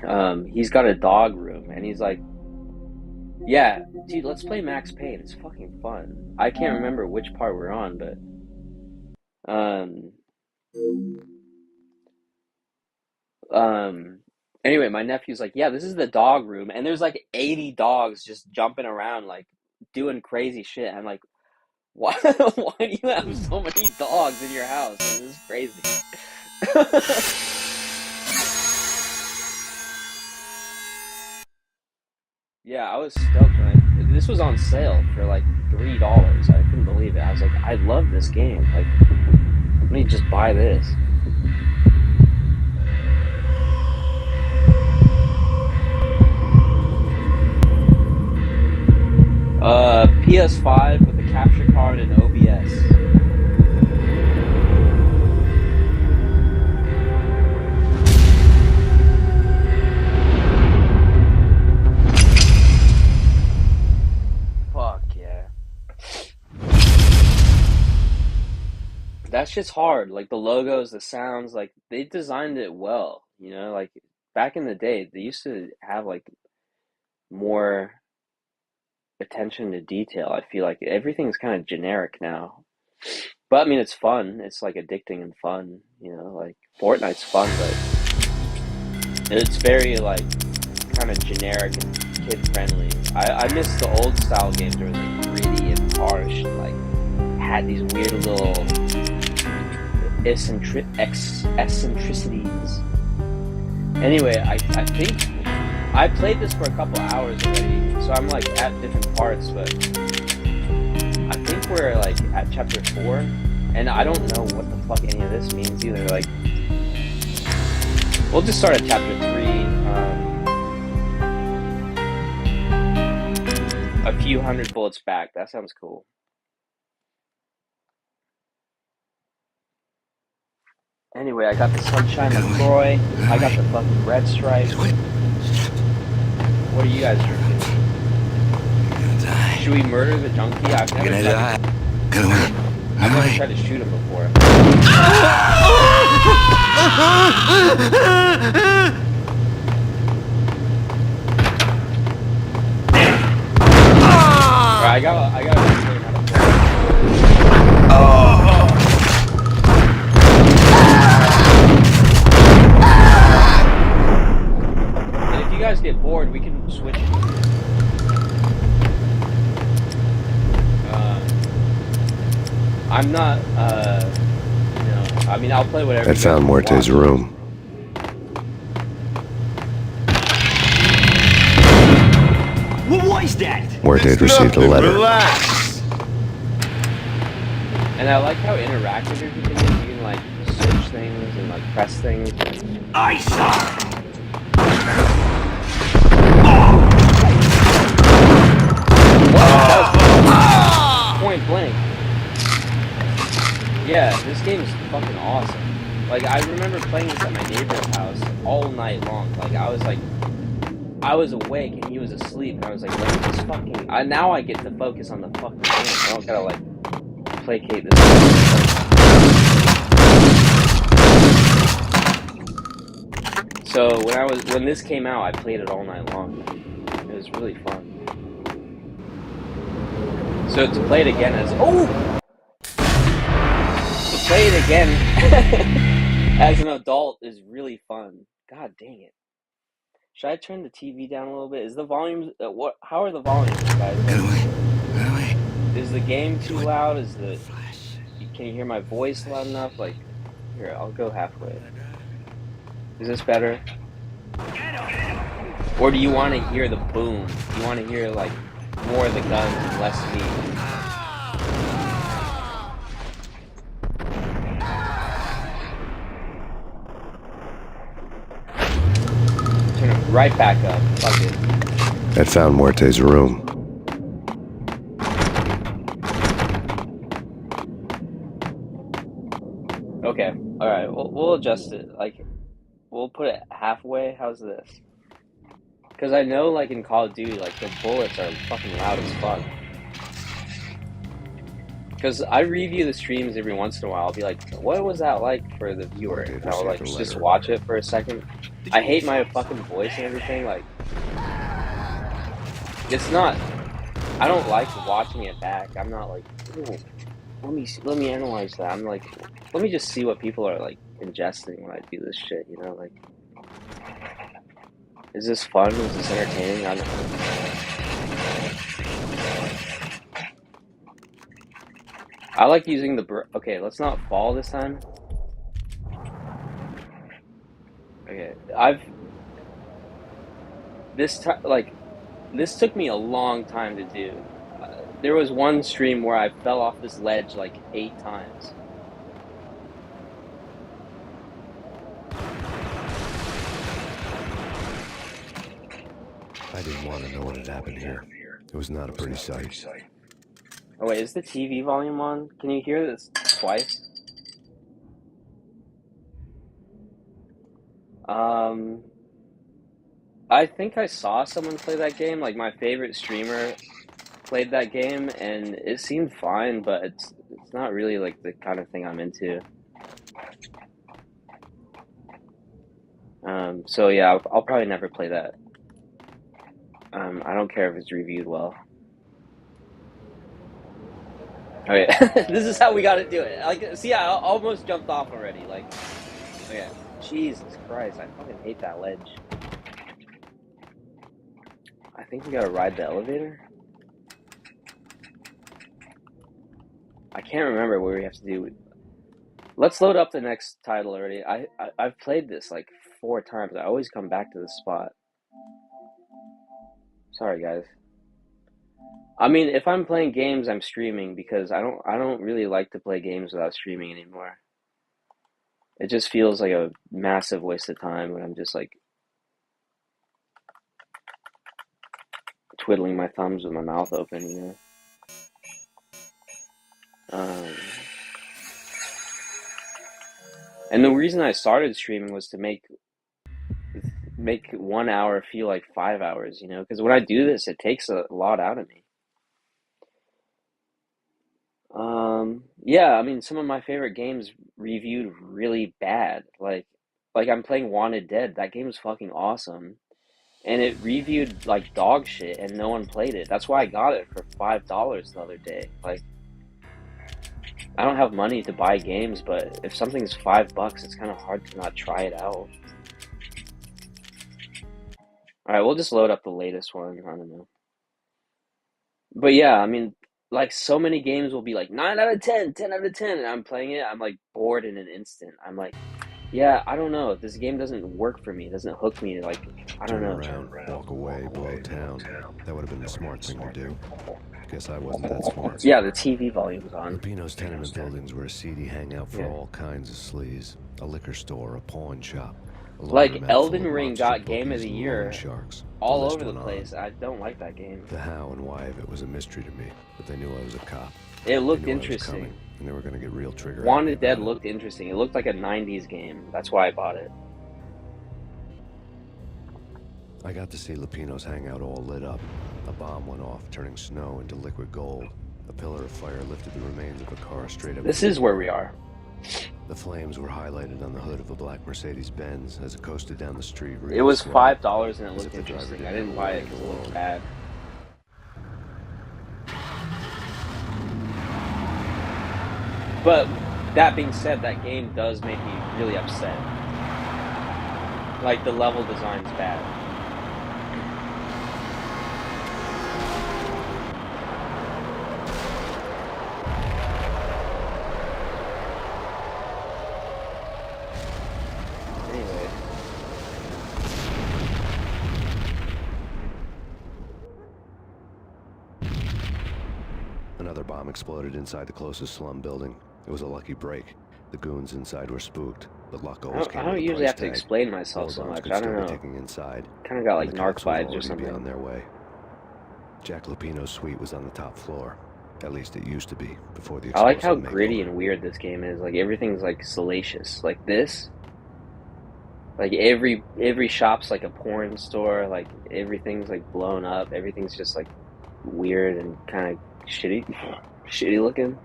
And he's got a dog room, and he's like, yeah, dude, let's play Max Payne. It's fucking fun. I can't remember which part we're on, but anyway, my nephew's like, yeah, this is the dog room, and there's like 80 dogs just jumping around, like doing crazy shit. I'm like, why? Why do you have so many dogs in your house? Like, this is crazy. Yeah, I was stoked when this was on sale for like $3. I couldn't believe it. I was like, I love this game. Like, let me just buy this. PS5 with a capture card and OBS. Fuck yeah. That shit's hard. Like, the logos, the sounds, like, they designed it well. You know, like, back in the day, they used to have like more attention to detail. I feel like everything's kind of generic now. But I mean, it's fun. It's like addicting and fun, you know, like Fortnite's fun, but it's very like kind of generic and kid friendly. I miss the old style games where it was like gritty and harsh and like had these weird little eccentricities. Anyway, I think I played this for a couple hours already, so I'm like at different parts, but I think we're like at chapter 4, and I don't know what the fuck any of this means either. Like, we'll just start at chapter 3. A few hundred bullets back. That sounds cool. Anyway, I got the Sunshine LaCroix. I got the fucking Red Stripe. What are you guys drinking? Should we murder the junkie? I've never tried to shoot him before. Alright, I gotta explain how to play. bored, we can switch it. I'm not, you know, I mean, I'll play whatever. I found Muerte's room. What was that? Muerte had received a letter. Relax. And I like how interactive you can be. You can like search things and like press things. I saw. Point blank. Yeah, this game is fucking awesome. Like, I remember playing this at my neighbor's house all night long. Like, I was awake and he was asleep, and I was like, let me just fucking... now I get to focus on the fucking game. I don't gotta, like, placate this. So, when this came out, I played it all night long. It was really fun. So, to play it again as... Oh! To play it again as an adult is really fun. God dang it. Should I turn the TV down a little bit? Is the volume... how are the volumes, guys? Like, is the game too loud? Can you hear my voice loud enough? Like, here, I'll go halfway. Is this better? Or do you want to hear the boom? Do you want to hear, like, more of the guns and less me? Turn it right back up. Fuck it. I found Muerte's room. Okay, alright, we'll adjust it. Like, we'll put it halfway. How's this? Because I know, like, in Call of Duty, like, the bullets are fucking loud as fuck. Because I review the streams every once in a while. I'll be like, what was that like for the viewer? And I'll, like, just watch it for a second. I hate my fucking voice and everything. Like, it's not... I don't like watching it back. I'm not like, ooh, let me analyze that. I'm like, let me just see what people are, like, ingesting when I do this shit, you know? Like, is this fun? Is this entertaining? I don't know. I like using the... Okay, let's not fall this time. Okay, this took me a long time to do. There was one stream where I fell off this ledge like 8 times. I didn't want to know what had happened here. It was not a pretty sight. Oh wait, is the TV volume on? Can you hear this twice? I think I saw someone play that game. Like, my favorite streamer played that game, and it seemed fine, but it's not really like the kind of thing I'm into. So yeah, I'll probably never play that. I don't care if it's reviewed well. Okay, this is how we gotta do it. Like, see, I almost jumped off already. Like, okay, Jesus Christ, I fucking hate that ledge. I think we gotta ride the elevator. I can't remember what we have to do. Let's load up the next title already. I've played this like 4 times. I always come back to this spot. Sorry, guys. I mean, if I'm playing games, I'm streaming, because I don't really like to play games without streaming anymore. It just feels like a massive waste of time when I'm just like twiddling my thumbs with my mouth open, you know. And the reason I started streaming was to make 1 hour feel like 5 hours, you know, because when I do this, it takes a lot out of me. Yeah, I mean, some of my favorite games reviewed really bad. Like I'm playing Wanted Dead. That game is fucking awesome. And it reviewed like dog shit, and no one played it. That's why I got it for $5 the other day. Like, I don't have money to buy games, but if something's $5, it's kind of hard to not try it out. All right, we'll just load up the latest one. I don't know. But yeah, I mean, like so many games will be like 9 out of 10, 10 out of 10, and I'm playing it. I'm like bored in an instant. I'm like, yeah, I don't know. This game doesn't work for me. It doesn't hook me. Like, I don't Turn know. around, walk away, blow town. That would have been the smart thing to do. Guess I wasn't that smart. Yeah, the TV volume's on. Lupino's tenement buildings were a seedy hangout for Yeah. all kinds of sleaze. A liquor store, a pawn shop. A Like, laundromat Elden full of Ring monster got Game of bookies the and Year loan sharks. all list over the went on. place. I don't like that game. The how and why of it was a mystery to me, but they knew I was a cop. It They looked knew I was interesting. coming, and they were going to get real trigger. Wanted Dead looked interesting. It looked like a 90s game. That's why I bought it. I got to see Lupino's hangout all lit up. A bomb went off, turning snow into liquid gold. A pillar of fire lifted the remains of a car straight up. This is where we are. The flames were highlighted on the hood of a black Mercedes-Benz as it coasted down the street. It was slow. $5 and it As looked if the driver interesting. didn't I didn't know buy where it they because it were looked going. bad. But that being said, that game does make me really upset. Like, the level design's bad. Anyway. Another bomb exploded inside the closest slum building. It was a lucky break. The goons inside were spooked, but luck always came I don't with a usually price have to tag. explain myself War so bombs much. could I still don't be know. ticking inside. Kind of got like and the narc cops would vibes or already be on something. their way. Jack Lupino's suite was on the top floor. At least it used to be, before the I like how explosive gritty makeover. and weird this game is. Like, everything's like salacious. Like this. Like every shop's like a porn store. Like everything's like blown up. Everything's just like weird and kind of shitty looking.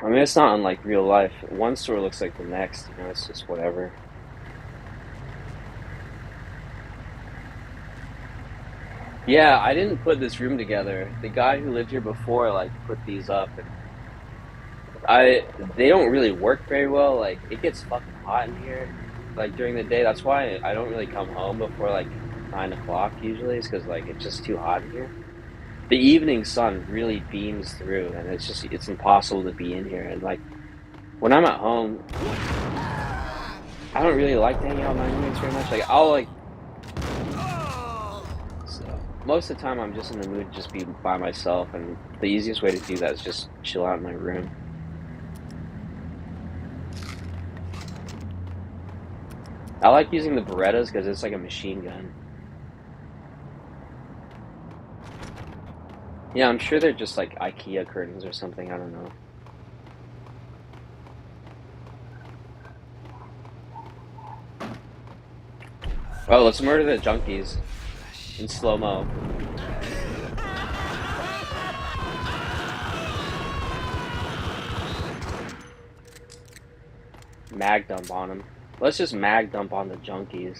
I mean, it's not unlike real life. One store looks like the next. You know, it's just whatever. Yeah, I didn't put this room together. The guy who lived here before like put these up, and they don't really work very well. Like it gets fucking hot in here, like during the day. That's why I don't really come home before like 9 o'clock usually. It's because like it's just too hot in here. The evening sun really beams through, and it's impossible to be in here. And like when I'm at home, I don't really like to hang out with my roommates very much. Like I'll like. So most of the time, I'm just in the mood to just be by myself, and the easiest way to do that is just chill out in my room. I like using the Berettas because it's like a machine gun. Yeah, I'm sure they're just like IKEA curtains or something. I don't know. Oh, let's murder the junkies in slow-mo. Mag dump on them. Let's just mag dump on the junkies.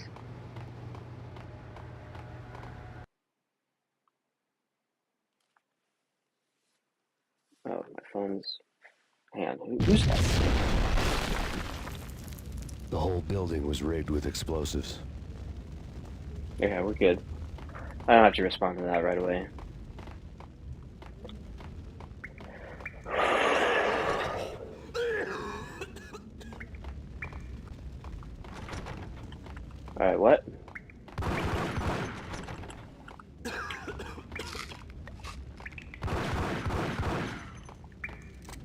Oh, my phone's... Hang on, who's that? The whole building was rigged with explosives. Yeah, we're good. I don't have to respond to that right away. Alright, what?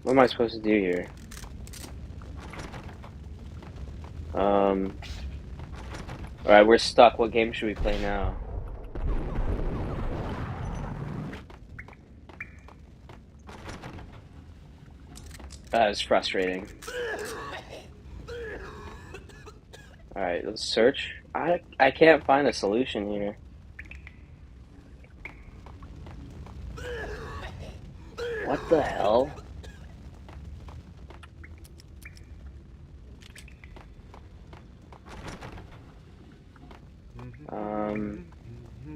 What am I supposed to do here? Alright, we're stuck. What game should we play now? That is frustrating. Alright, let's search. I can't find a solution here. What the hell?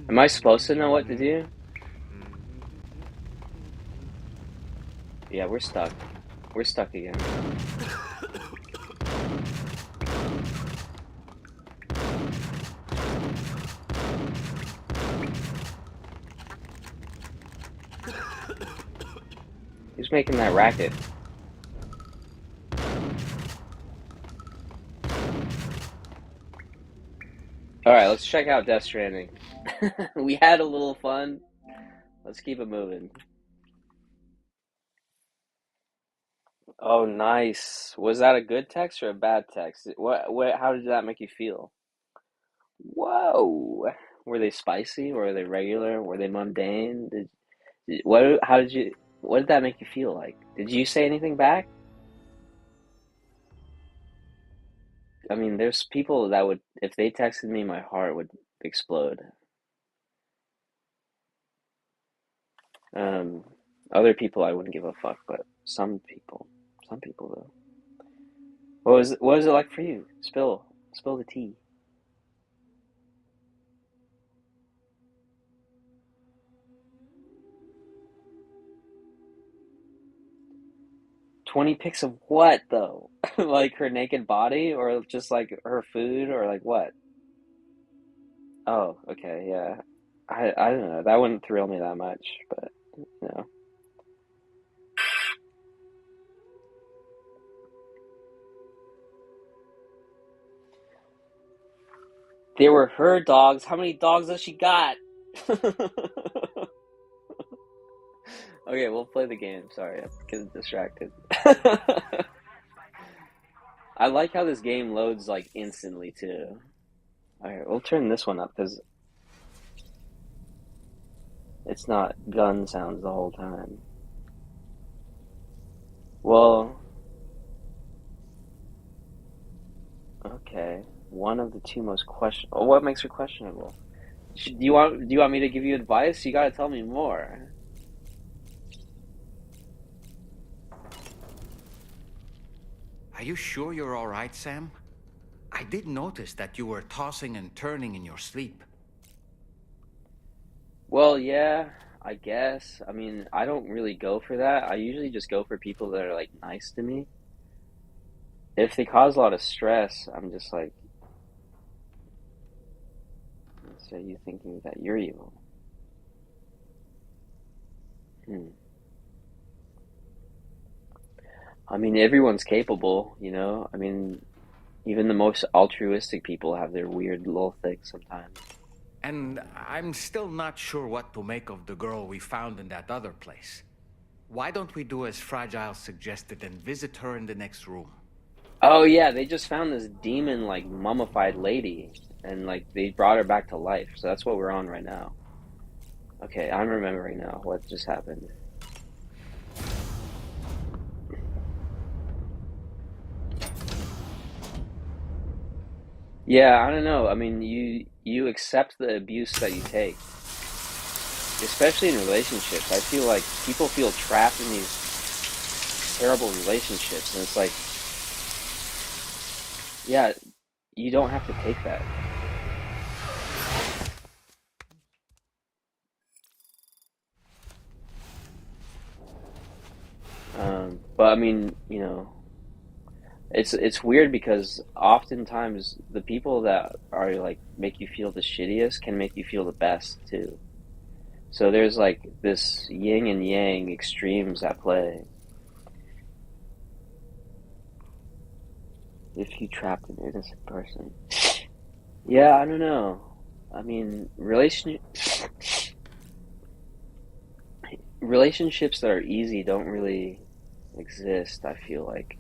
Am I supposed to know what to do? Yeah, we're stuck. We're stuck again. Who's making that racket? Alright, let's check out Death Stranding. We had a little fun. Let's keep it moving. Oh, nice. Was that a good text or a bad text? How did that make you feel? Whoa. Were they spicy? Were they regular? Were they mundane? What did that make you feel like? Did you say anything back? I mean, there's people that would, if they texted me, my heart would explode. Um, Other people I wouldn't give a fuck, but some people though. What was it like for you? Spill the tea. 20 pics of what though? Like her naked body or just like her food or like what? Oh, okay, yeah. I don't know. That wouldn't thrill me that much, but you know. They were her dogs. How many dogs does she got? Okay, we'll play the game. Sorry, I'm getting distracted. I like how this game loads like instantly too. Alright, we'll turn this one up because it's not gun sounds the whole time. Well, okay. One of the two most question. Oh, what makes her questionable? Do you want me to give you advice? You gotta tell me more. Are you sure you're all right, Sam? I did notice that you were tossing and turning in your sleep. Well, yeah, I guess. I mean, I don't really go for that. I usually just go for people that are like nice to me. If they cause a lot of stress, I'm just like, so you thinking that you're evil? Hmm. I mean, everyone's capable, you know? I mean, even the most altruistic people have their weird little things sometimes. And I'm still not sure what to make of the girl we found in that other place. Why don't we do as Fragile suggested and visit her in the next room? Oh yeah, they just found this demon like mummified lady and like they brought her back to life. So that's what we're on right now. Okay, I'm remembering now what just happened. Yeah, I don't know. I mean, you accept the abuse that you take, especially in relationships. I feel like people feel trapped in these terrible relationships and it's like, yeah, you don't have to take that. But I mean, you know, it's weird because oftentimes the people that are like make you feel the shittiest can make you feel the best too. So there's like this yin and yang extremes at play. If you trapped an innocent person. Yeah, I don't know. I mean, relationships that are easy don't really exist, I feel like.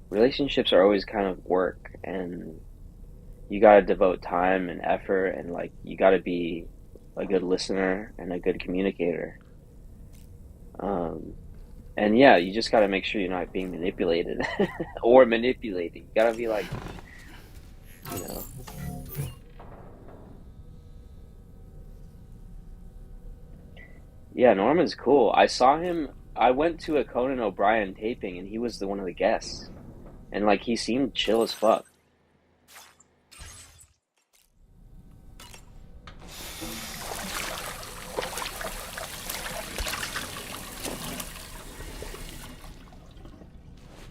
Relationships are always kind of work and you gotta devote time and effort and like you gotta be a good listener and a good communicator. Um, and yeah, you just gotta make sure you're not being manipulated or manipulating. You gotta be like, you know, yeah, Norman's cool. I saw him. I went to a Conan O'Brien taping, and he was the one of the guests, and like he seemed chill as fuck.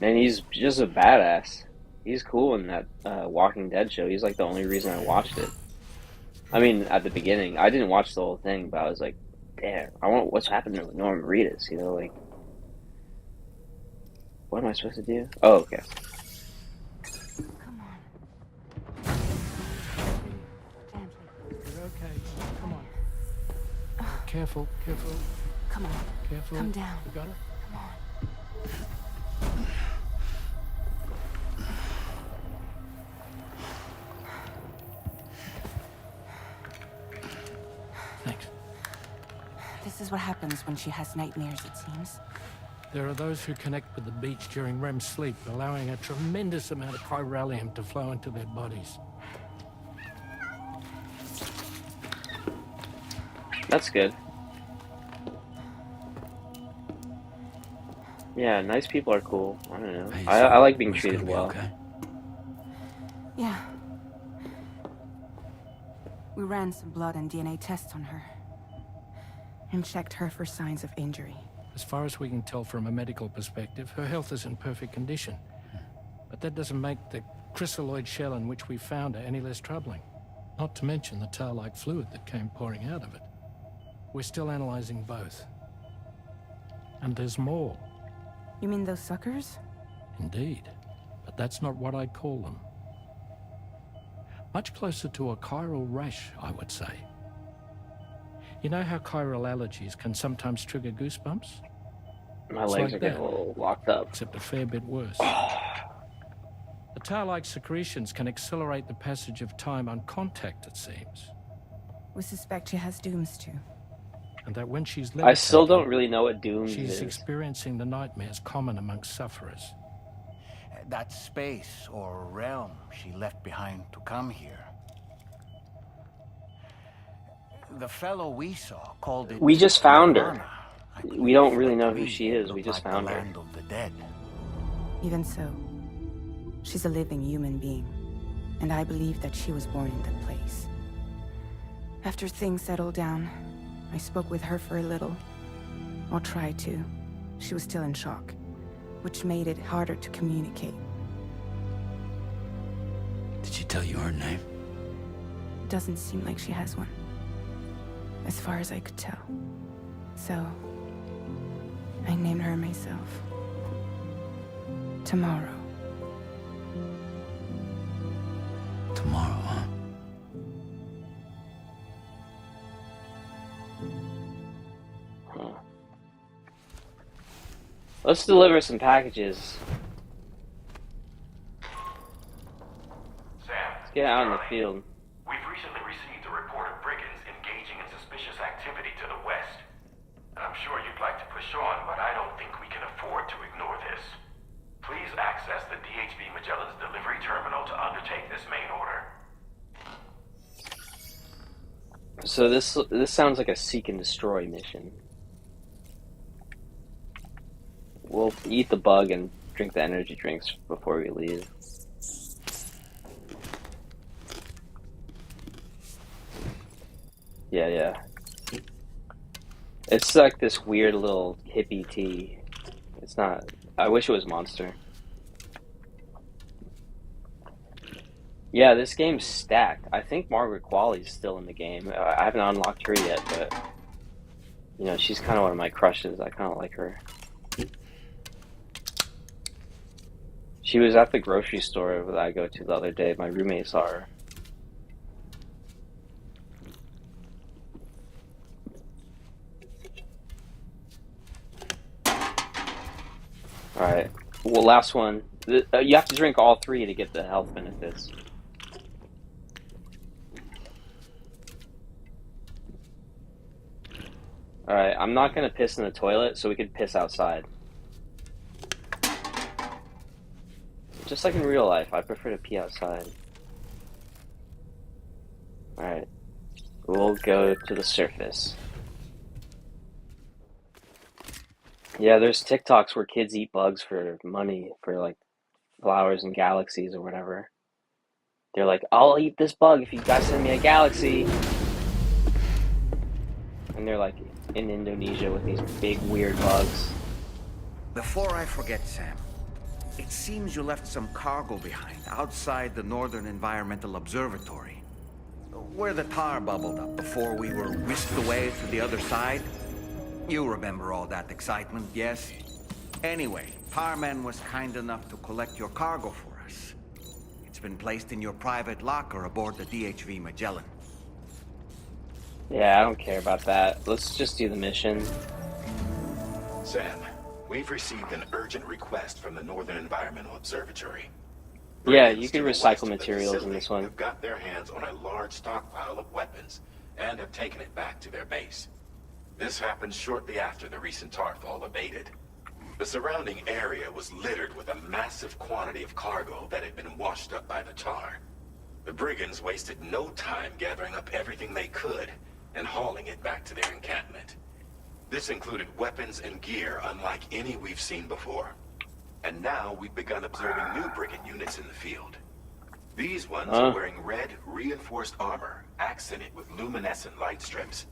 And he's just a badass. He's cool in that Walking Dead show. He's like the only reason I watched it. I mean, at the beginning, I didn't watch the whole thing, but I was like, damn, I want what's happening with Norman Reedus. You know, like What am I supposed to do? Oh, okay. Come on. Gently. You're okay. Come on. Careful, careful, Come on. careful. Come down. You got it? Come on. Thanks. This is what happens when she has nightmares, it seems. There are those who connect with the beach during REM sleep, allowing a tremendous amount of chiralium to flow into their bodies. That's good. Yeah, nice people are cool. I don't know. Hey, I like being it's treated gonna be well. okay. Yeah. We ran some blood and DNA tests on her. And checked her for signs of injury. As far as we can tell from a medical perspective, her health is in perfect condition. But that doesn't make the chrysaloid shell in which we found her any less troubling. Not to mention the tar-like fluid that came pouring out of it. We're still analyzing both. And there's more. You mean those suckers? Indeed. But that's not what I'd call them. Much closer to a chiral rash, I would say. You know how chiral allergies can sometimes trigger goosebumps? My It's legs like are getting that. a little locked up. Except a fair bit worse. The tar-like secretions can accelerate the passage of time on contact, it seems. We suspect she has dooms too. And that when she's I still levitating, don't really know what Dooms she's is. experiencing the nightmares common amongst sufferers. That space or realm she left behind to come here. The fellow we saw called it. We just found her. Nirvana. I We don't believe really that know to who me she is. it We looked just like found the her. land of the dead. Even so, she's a living human being. And I believe that she was born in that place. After things settled down, I spoke with her for a little. Or tried to. She was still in shock, which made it harder to communicate. Did she tell you her name? It doesn't seem like she has one. As far as I could tell. So, I named her myself. Tomorrow. Tomorrow, huh? Huh. Let's deliver some packages. Sam, Let's get out in the field. we've recently received a report of brigands engaging in suspicious activity to the west. I'm sure you'd like to push on, but I don't think we can afford to ignore this. Please access the DHB Magellan's delivery terminal to undertake this main order. So this sounds like a seek and destroy mission. We'll eat the bug and drink the energy drinks before we leave. Yeah. It's like this weird little hippie tea. It's not. I wish it was Monster. Yeah, this game's stacked. I think Margaret Qualley's still in the game. I haven't unlocked her yet, but you know, she's kind of one of my crushes. I kind of like her. She was at the grocery store that I go to the other day. My roommate saw her. Alright. Well, last one. You have to drink all three to get the health benefits. Alright, I'm not gonna piss in the toilet, so we can piss outside. Just like in real life, I prefer to pee outside. Alright. We'll go to the surface. Yeah, there's TikToks where kids eat bugs for money, for like flowers and galaxies or whatever. They're like, I'll eat this bug if you guys send me a galaxy. And they're like in Indonesia with these big weird bugs. Before I forget, Sam, it seems you left some cargo behind outside the Northern Environmental Observatory, where the tar bubbled up before we were whisked away to the other side. You remember all that excitement, yes? Anyway, Tarman was kind enough to collect your cargo for us. It's been placed in your private locker aboard the DHV Magellan. Yeah, I don't care about that. Let's just do the mission. Sam, we've received an urgent request from the Northern Environmental Observatory. Yeah, Brigands you can to the recycle west of the materials in facility this one. have got their hands on a large stockpile of weapons and have taken it back to their base. This happened shortly after the recent Tarfall abated. The surrounding area was littered with a massive quantity of cargo that had been washed up by the tar. The brigands wasted no time gathering up everything they could and hauling it back to their encampment. This included weapons and gear unlike any we've seen before. And now we've begun observing new brigand units in the field. These ones are wearing red, reinforced armor, accented with luminescent light strips.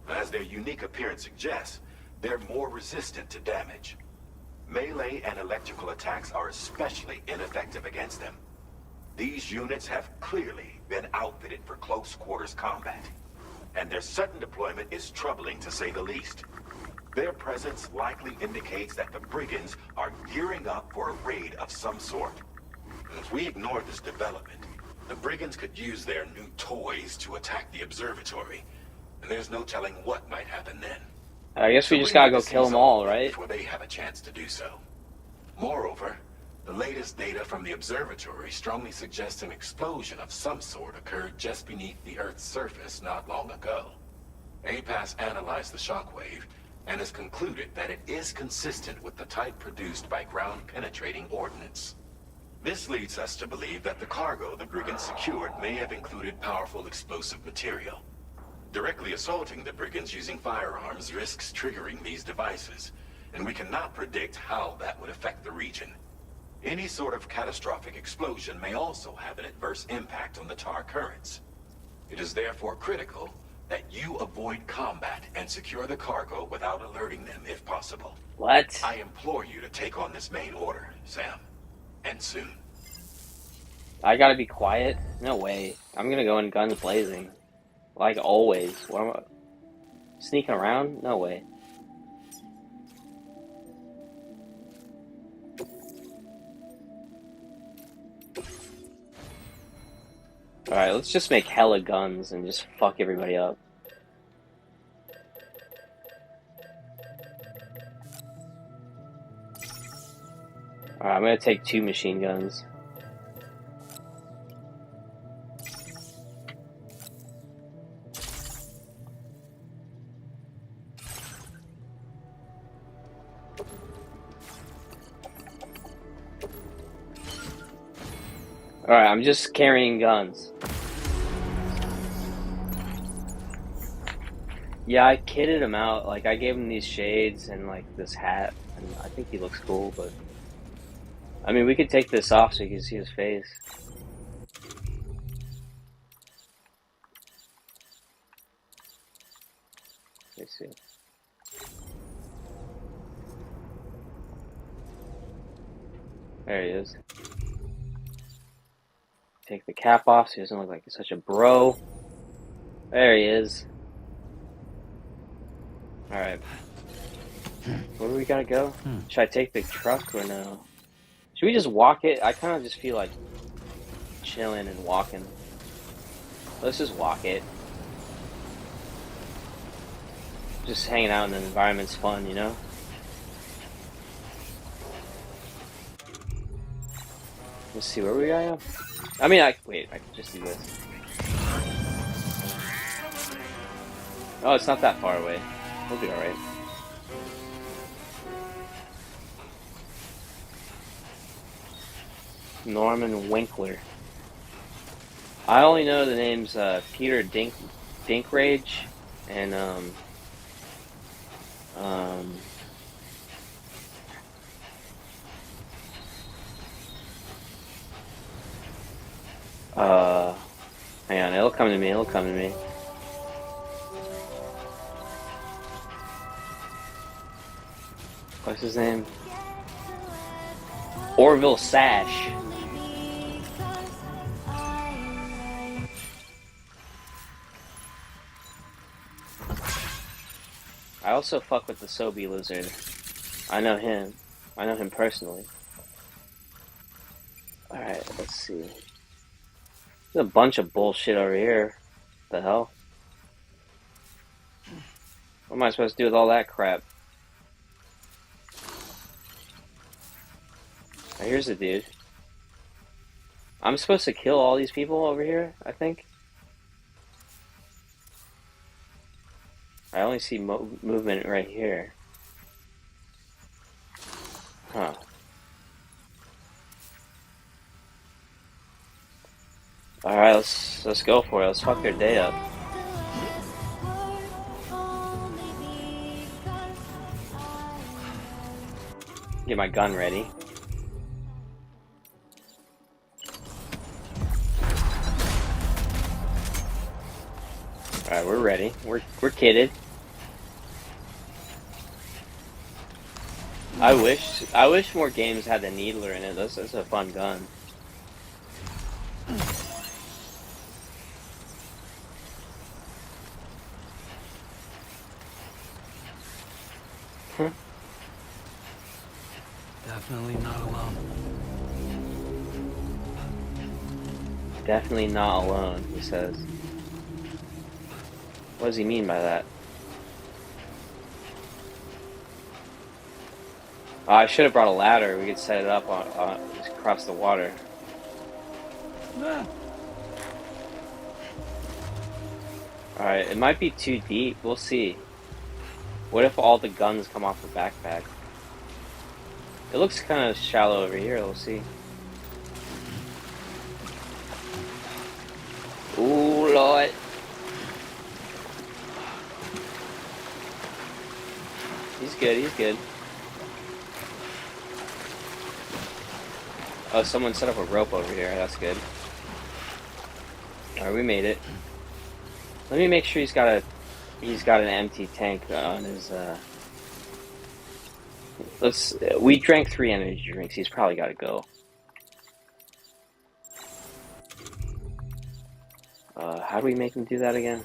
As their unique appearance suggests, they're more resistant to damage. Melee and electrical attacks are especially ineffective against them. These units have clearly been outfitted for close quarters combat, and their sudden deployment is troubling to say the least. Their presence likely indicates that the brigands are gearing up for a raid of some sort. If we ignore this development, the brigands could use their new toys to attack the observatory, and there's no telling what might happen then. I guess we just gotta go kill them all, right? Before they have a chance to do so. Moreover, the latest data from the observatory strongly suggests an explosion of some sort occurred just beneath the Earth's surface not long ago. APAS analyzed the shockwave and has concluded that it is consistent with the type produced by ground-penetrating ordnance. This leads us to believe that the cargo the brigands secured may have included powerful explosive material. Directly assaulting the brigands using firearms risks triggering these devices, and we cannot predict how that would affect the region. Any sort of catastrophic explosion may also have an adverse impact on the tar currents. It is therefore critical that you avoid combat and secure the cargo without alerting them if possible. What? I implore you to take on this main order, Sam. And soon. I gotta be quiet? No way. I'm gonna go in guns blazing. Like always. What am I... Sneaking around? No way. Alright, let's just make hella guns and just fuck everybody up. Alright, I'm gonna take 2 machine guns. Alright, I'm just carrying guns. Yeah, I kitted him out. Like, I gave him these shades and, like, this hat. And I think he looks cool, but... I mean, we could take this off so you can see his face. Let's see. There he is. Take the cap off so he doesn't look like he's such a bro. There he is. Alright. Where do we gotta go? Should I take the truck or no? Should we just walk it? I kind of just feel like chilling and walking. Let's just walk it. Just hanging out in the environment's fun, you know? Let's see where we go. I mean, I can just do this. Oh, it's not that far away. We'll be alright. Norman Winkler. I only know the names Peter Dinkrage and hang on, it'll come to me, What's his name? Orville Sash. I also fuck with the Sobe lizard. I know him. I know him personally. Alright, let's see. There's a bunch of bullshit over here. What the hell? What am I supposed to do with all that crap? Oh, here's the dude. I'm supposed to kill all these people over here, I think. I only see movement right here. Huh. Alright, let's go for it. Let's fuck their day up. Get my gun ready. Alright, we're ready. We're kitted. I wish more games had the Needler in it. That's a fun gun. Definitely not alone. Definitely not alone, he says. What does he mean by that? Oh, I should have brought a ladder. We could set it up on across the water. Alright, it might be too deep. We'll see. What if all the guns come off the backpack? It looks kind of shallow over here. We'll see. Ooh, Lord. He's good, he's good. Oh, someone set up a rope over here. That's good. Alright, we made it. Let me make sure he's got an empty tank on his, we drank 3 energy drinks. He's probably got to go. How do we make him do that again?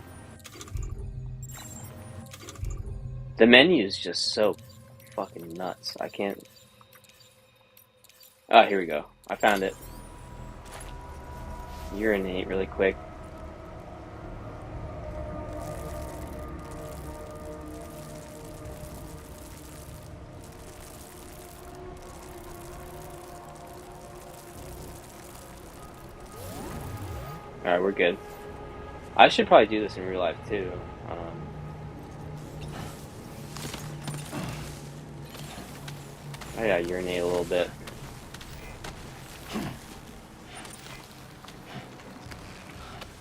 The menu is just so fucking nuts. I can't... Oh, here we go. I found it. Urinate really quick. Alright, we're good. I should probably do this in real life too. I gotta urinate a little bit.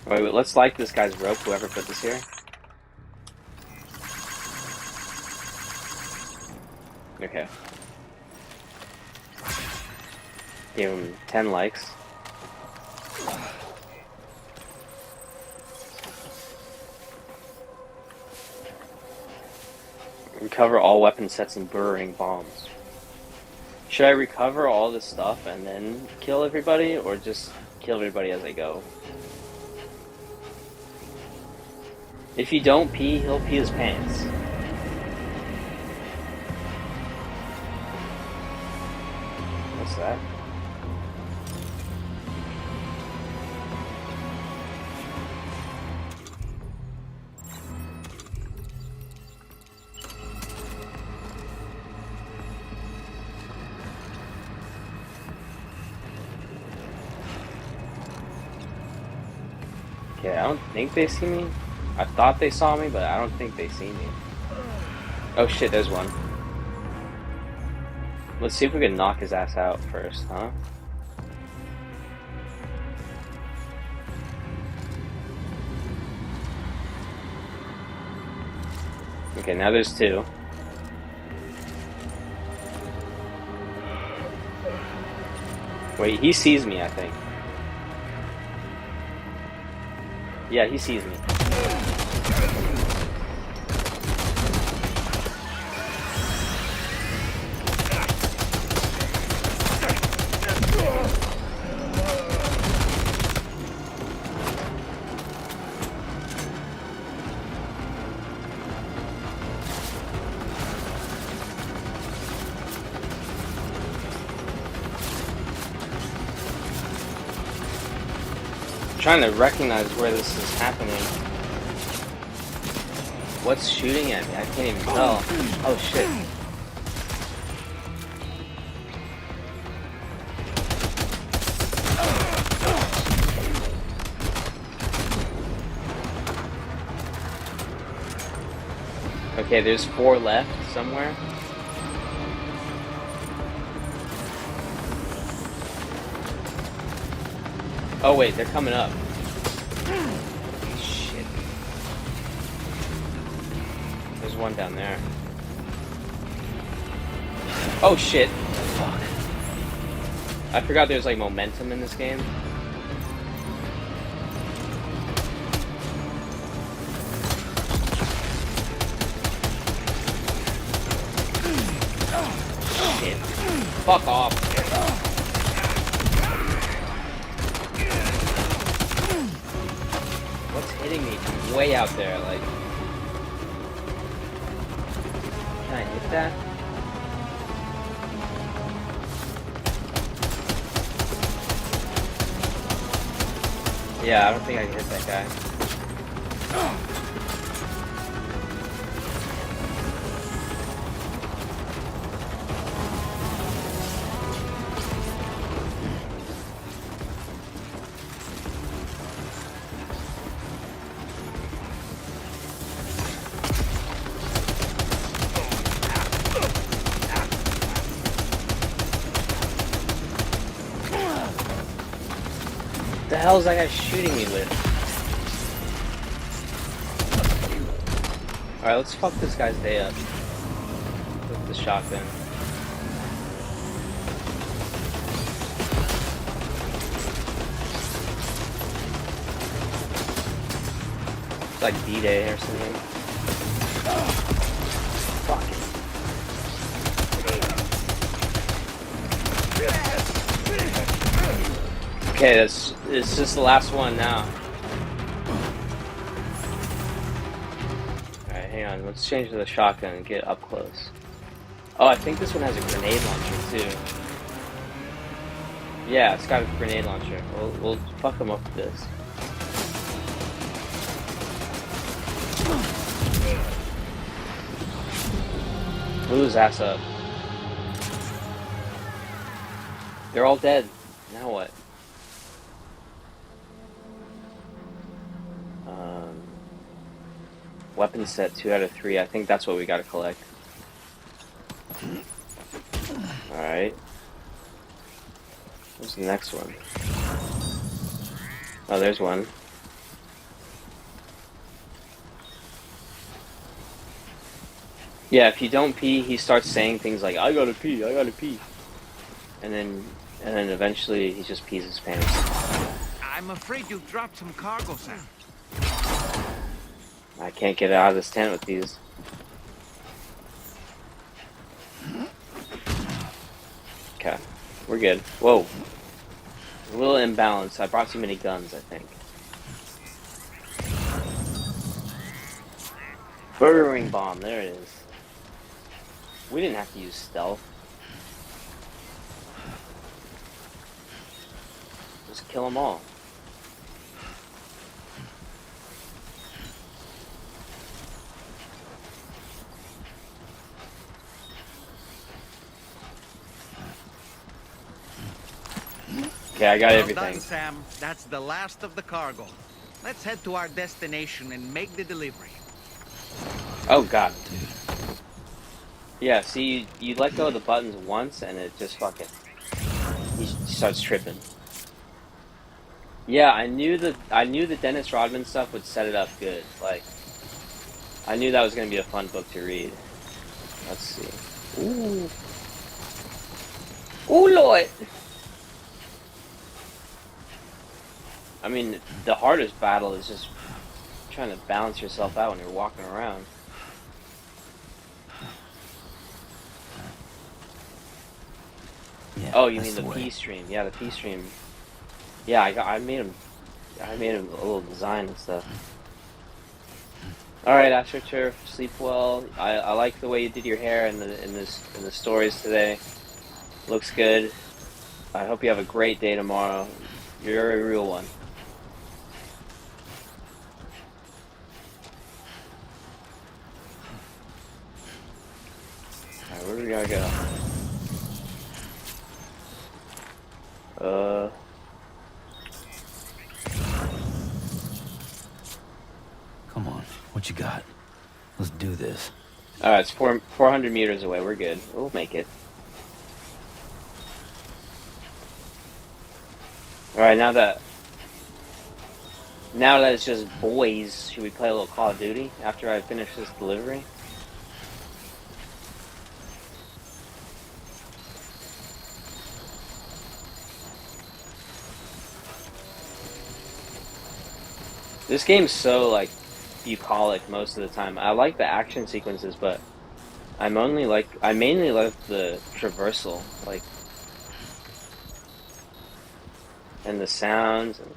Wait, let's like this guy's rope, whoever put this here. Okay. Give him 10 likes. Recover all weapon sets and burrowing bombs. Should I recover all this stuff and then kill everybody, or just kill everybody as I go? If you don't pee, he'll pee his pants. What's that? Okay, I don't think they see me. I thought they saw me, but I don't think they see me. Oh shit, there's one. Let's see if we can knock his ass out first, huh? Okay, now there's 2. Wait, he sees me, I think. Yeah, he sees me. trying to recognize where this is happening. What's shooting at me? I can't even tell. Oh shit. Okay, there's 4 left somewhere. Oh wait, they're coming up. Shit. There's one down there. Oh shit. Fuck. I forgot there's like momentum in this game. Shit. Fuck off. What's hitting me from way out there? Like, can I hit that? Yeah, I don't think I can hit that guy. What the hell is that guy shooting me with? Alright, let's fuck this guy's day up with the shotgun. It's like D-Day or something. Fuck it. Okay, it's just the last one now. Alright, hang on. Let's change to the shotgun and get up close. Oh, I think this one has a grenade launcher too. Yeah, it's got a grenade launcher. We'll fuck him up with this. Blew his ass up. They're all dead. Now what? Weapon set 2 out of 3. I think that's what we gotta collect. Alright. What's the next one? Oh, there's one. Yeah, if you don't pee, he starts saying things like, I gotta pee, I gotta pee. And then eventually he just pees his pants. I'm afraid you dropped some cargo, Sam. I can't get out of this tent with these. Okay, we're good. Whoa. A little imbalanced. I brought too many guns, I think. Burrowing bomb, there it is. We didn't have to use stealth. Just kill them all. Okay, I got everything. Well done, Sam. That's the last of the cargo. Let's head to our destination and make the delivery. Oh god. Yeah, see, you let go of the buttons once and it just fucking... He starts tripping. Yeah, I knew the Dennis Rodman stuff would set it up good. Like, I knew that was gonna be a fun book to read. Let's see. Ooh. Ooh, Lord! I mean, the hardest battle is just trying to balance yourself out when you're walking around. Yeah, Oh, you mean the P stream? Yeah, the P stream. Yeah, I made him a little design and stuff. All right, AstroTurf, sleep well. I like the way you did your hair in the stories today. Looks good. I hope you have a great day tomorrow. You're a real one. Where do I go? Come on, what you got? Let's do this. Alright, it's 400 meters away. We're good. We'll make it. Alright, now that it's just boys, should we play a little Call of Duty after I finish this delivery? This game's so, like, bucolic most of the time. I like the action sequences, but I mainly like the traversal, like, and the sounds, and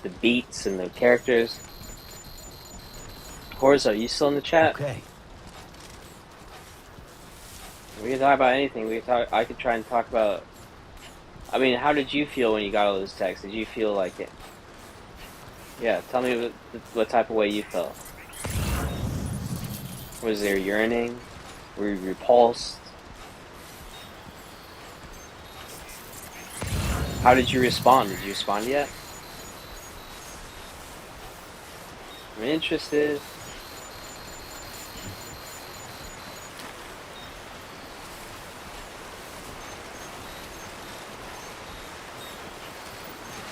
the beats, and the characters. Horza, are you still in the chat? Okay. We can talk about anything. I could try and talk about. I mean, how did you feel when you got all those texts? Did you feel like it? Yeah, tell me what type of way you felt. Was there yearning? Were you repulsed? How did you respond? Did you respond yet? I'm interested.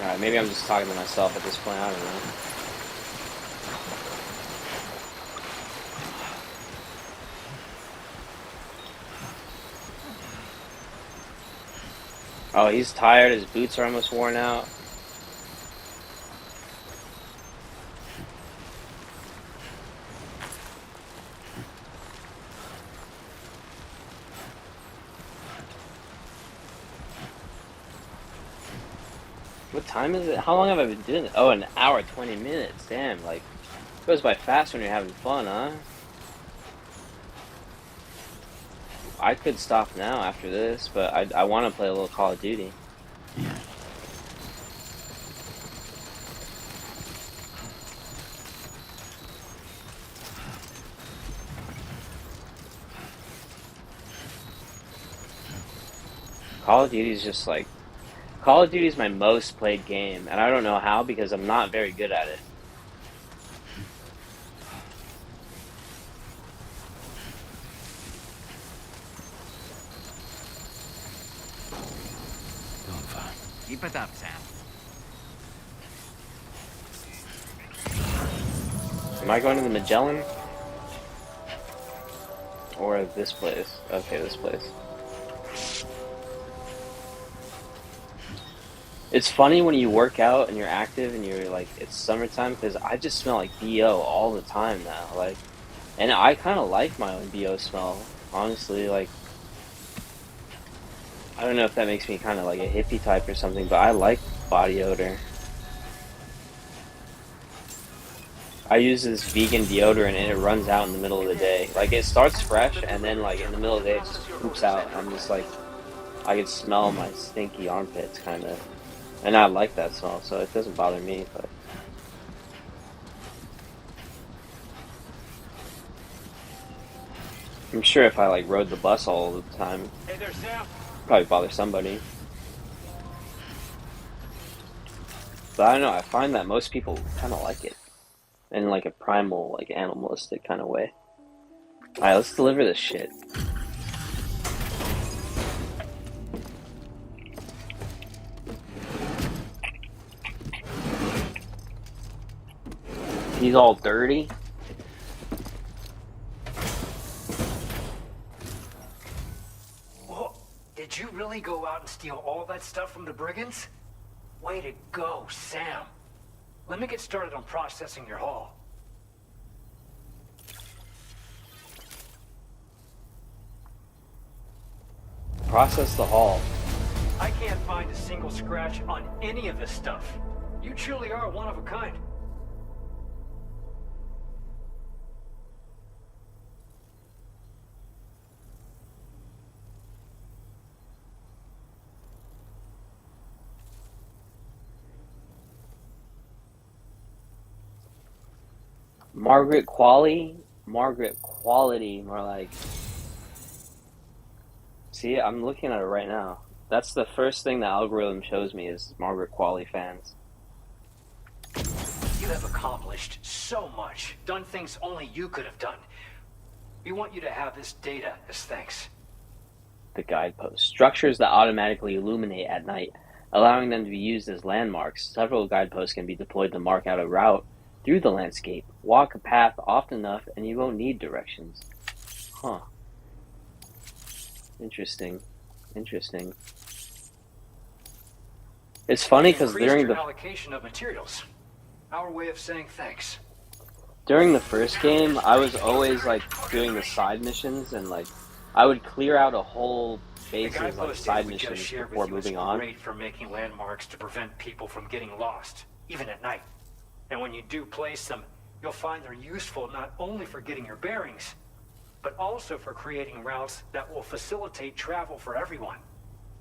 Alright, maybe I'm just talking to myself at this point, I don't know. Oh, he's tired, his boots are almost worn out. What time is it? How long have I been doing it? Oh, an hour, 20 minutes. Damn, like, it goes by fast when you're having fun, huh? I could stop now after this, but I want to play a little Call of Duty. Yeah. Call of Duty is just like... Call of Duty is my most played game, and I don't know how because I'm not very good at it. Doing fine. Keep it up, Sam. Am I going to the Magellan? Or this place? Okay, this place. It's funny when you work out and you're active and you're like, it's summertime, because I just smell like BO all the time now. Like, and I kind of like my own BO smell, honestly. Like, I don't know if that makes me kind of like a hippie type or something, but I like body odor. I use this vegan deodorant and it runs out in the middle of the day. Like, it starts fresh and then like in the middle of the day it just poops out. And I'm just like, I can smell my stinky armpits kind of. And I like that smell, so it doesn't bother me, but... I'm sure if I like rode the bus all the time, Hey there, Sam. probably bother somebody. But I don't know, I find that most people kind of like it. In like a primal, like animalistic kind of way. Alright, let's deliver this shit. He's all dirty. Whoa, did you really go out and steal all that stuff from the brigands? Way to go, Sam. Let me get started on processing your haul. Process the haul. I can't find a single scratch on any of this stuff. You truly are one of a kind. Margaret Qualley? Margaret Quality, more like... See, I'm looking at it right now. That's the first thing the algorithm shows me is Margaret Qualley fans. You have accomplished so much, done things only you could have done. We want you to have this data as thanks. The guideposts. Structures that automatically illuminate at night, allowing them to be used as landmarks. Several guideposts can be deployed to mark out a route through the landscape. Walk a path often enough and you won't need directions. Huh. Interesting. Interesting. It's funny because during the allocation of materials, our way of saying thanks. During the first game, I was always like doing the side missions, and like I would clear out a whole bases like side missions before moving on. Great for making landmarks to prevent people from getting lost, even at night. And when you do place them, you'll find they're useful not only for getting your bearings, but also for creating routes that will facilitate travel for everyone.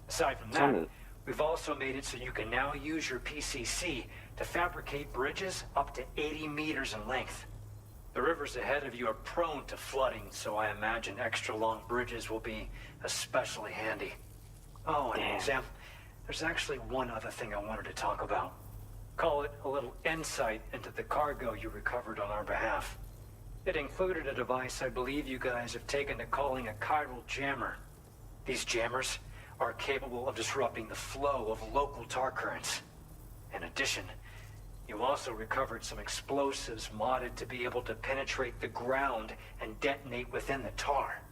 Aside from that, we've also made it so you can now use your PCC to fabricate bridges up to 80 meters in length. The rivers ahead of you are prone to flooding, so I imagine extra long bridges will be especially handy. Oh, and Sam, there's actually one other thing I wanted to talk about. Call it a little insight into the cargo you recovered on our behalf. It included a device I believe you guys have taken to calling a chiral jammer. These jammers are capable of disrupting the flow of local tar currents. In addition, you also recovered some explosives modded to be able to penetrate the ground and detonate within the tar.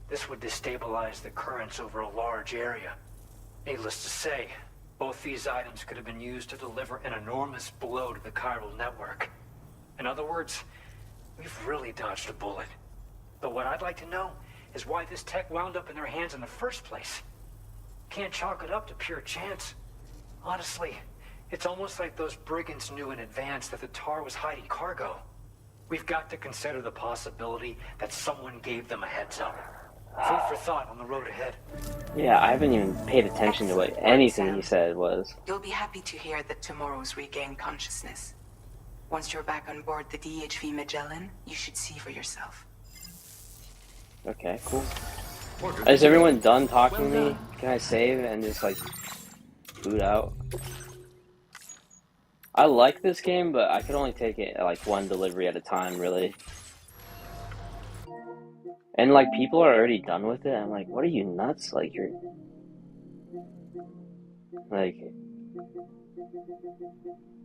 This would destabilize the currents over a large area. Needless to say, both these items could have been used to deliver an enormous blow to the chiral network. In other words, we've really dodged a bullet. But what I'd like to know is why this tech wound up in their hands in the first place. Can't chalk it up to pure chance. Honestly, it's almost like those brigands knew in advance that the tar was hiding cargo. We've got to consider the possibility that someone gave them a heads up. Food for thought on the road ahead. Yeah, I haven't even paid attention to what anything he said was. You'll be happy to hear that tomorrow's regained consciousness. Once you're back on board the DHV Magellan, you should see for yourself. Okay, cool. Is everyone done talking to me? Can I save and just like boot out? I like this game, but I could only take it like one delivery at a time, really. And like people are already done with it. I'm like, what are you nuts? Like you're like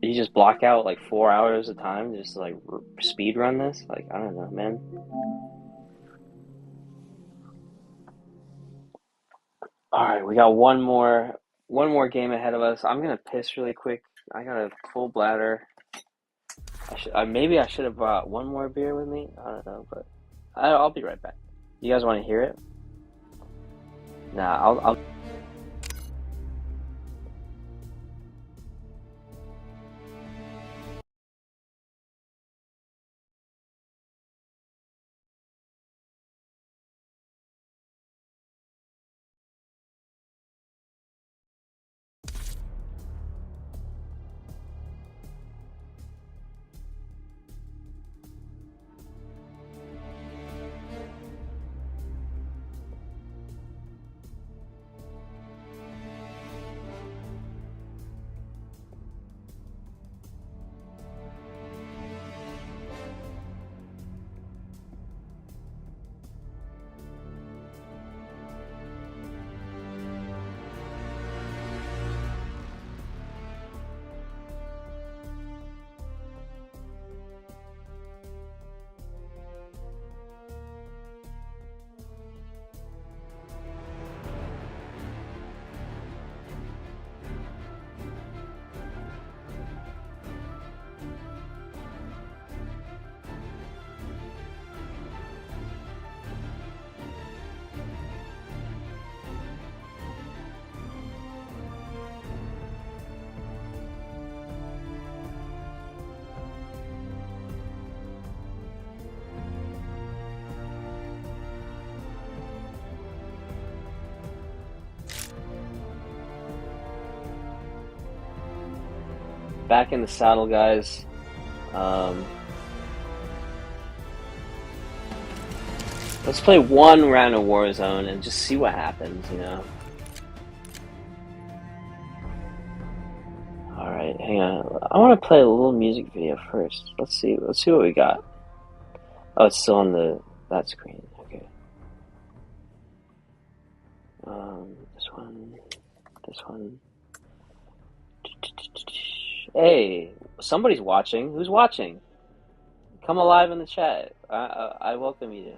you just block out like 4 hours of time just to like speed run this? Like I don't know, man. All right, we got one more game ahead of us. I'm gonna piss really quick. I got a full bladder. Maybe I should have brought one more beer with me. I don't know, but I'll be right back. You guys want to hear it? Nah, I'll back in the saddle, guys. The Let's play one round of Warzone and just see what happens, you know? Alright, hang on. I want to play a little music video first. Let's see what we got. Oh, it's still on that screen. Okay. This one. Hey, somebody's watching. Who's watching? Come alive in the chat. I welcome you.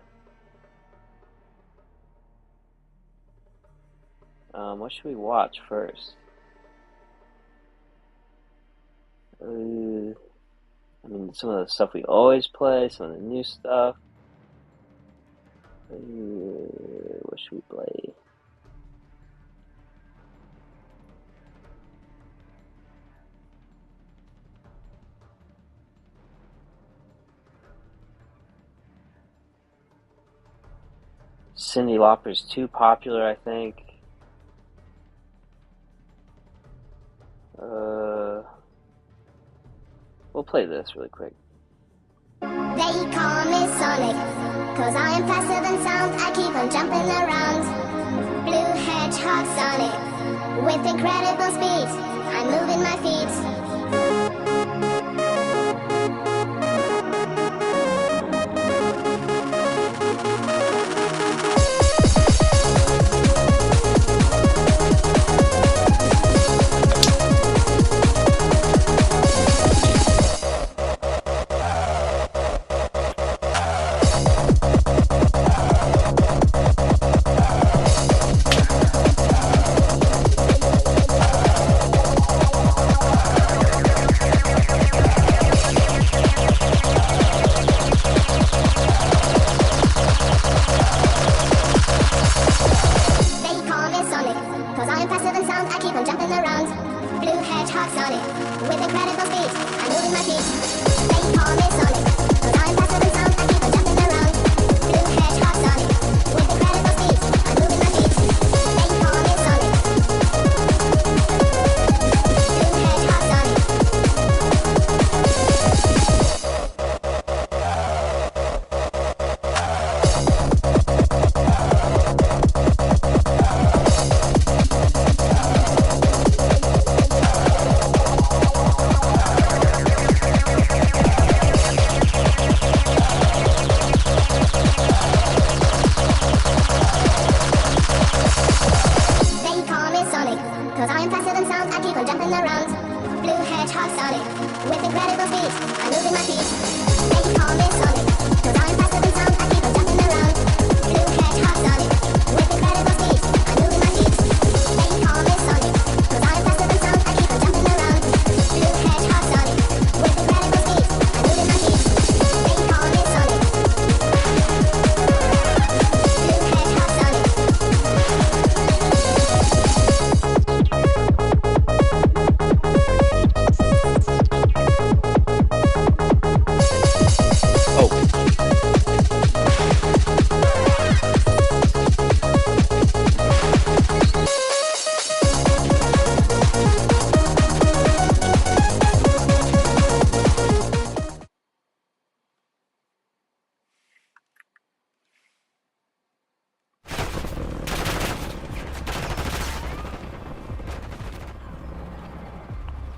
What should we watch first? I mean, some of the stuff we always play, some of the new stuff. What should we play? Cyndi Lauper's too popular, I think. We'll play this really quick. They call me Sonic, 'cause I am faster than sound. I keep on jumping around. Blue hedgehog Sonic, with incredible speed, I'm moving my feet.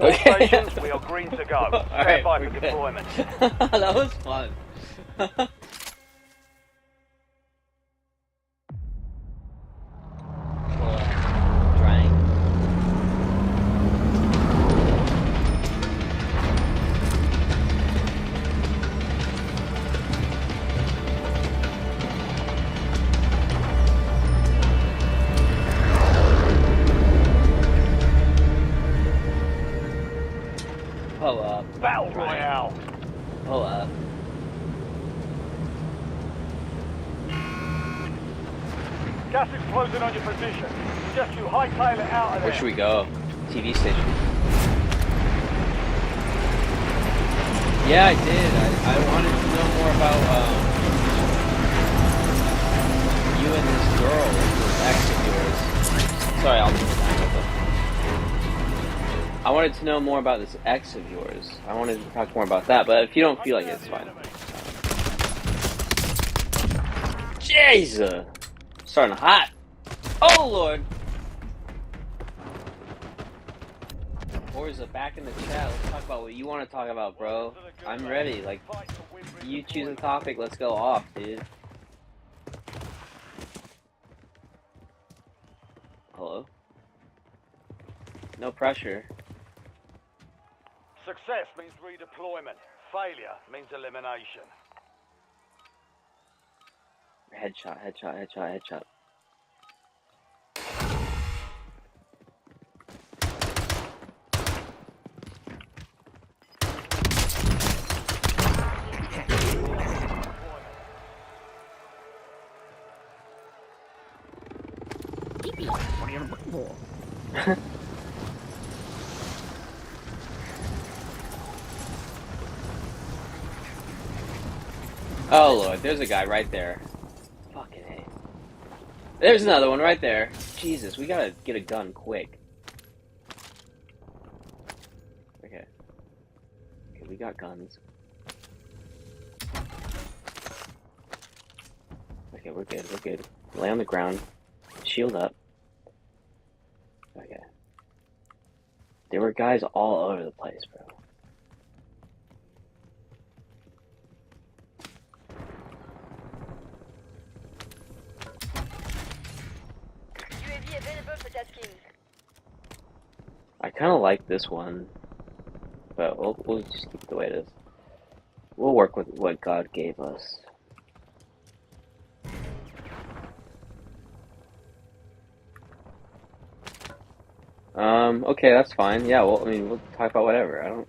All stations, we are green to go. Stand by for deployment. That was fun. Pull up. Battle Royale. Pull up. Gas is closing on your position. Suggest you hightail it out of there. Where should we go? TV station. Yeah, I did. I wanted to know more about you and this girl, this ex of yours. Sorry, I'll take the time with it. I wanted to know more about this ex of yours. I wanted to talk more about that, but if you don't feel like it, it's fine. Jesus! Starting hot. Oh, Lord. Forza, back in the chat. Let's talk about what you want to talk about, bro. I'm ready. Like, you choose a topic, let's go off, dude. Hello? No pressure. Success means redeployment. Failure means elimination. Headshot, headshot, headshot, headshot. Oh Lord, there's a guy right there. Fucking A. There's another one right there. Jesus, we gotta get a gun quick. Okay. Okay, we got guns. Okay, we're good, we're good. Lay on the ground. Shield up. Okay. There were guys all over the place, bro. UAV available for tasking. I kind of like this one, but we'll just keep it the way it is. We'll work with what God gave us. Okay, that's fine. Yeah, well, I mean, we'll talk about whatever. I don't...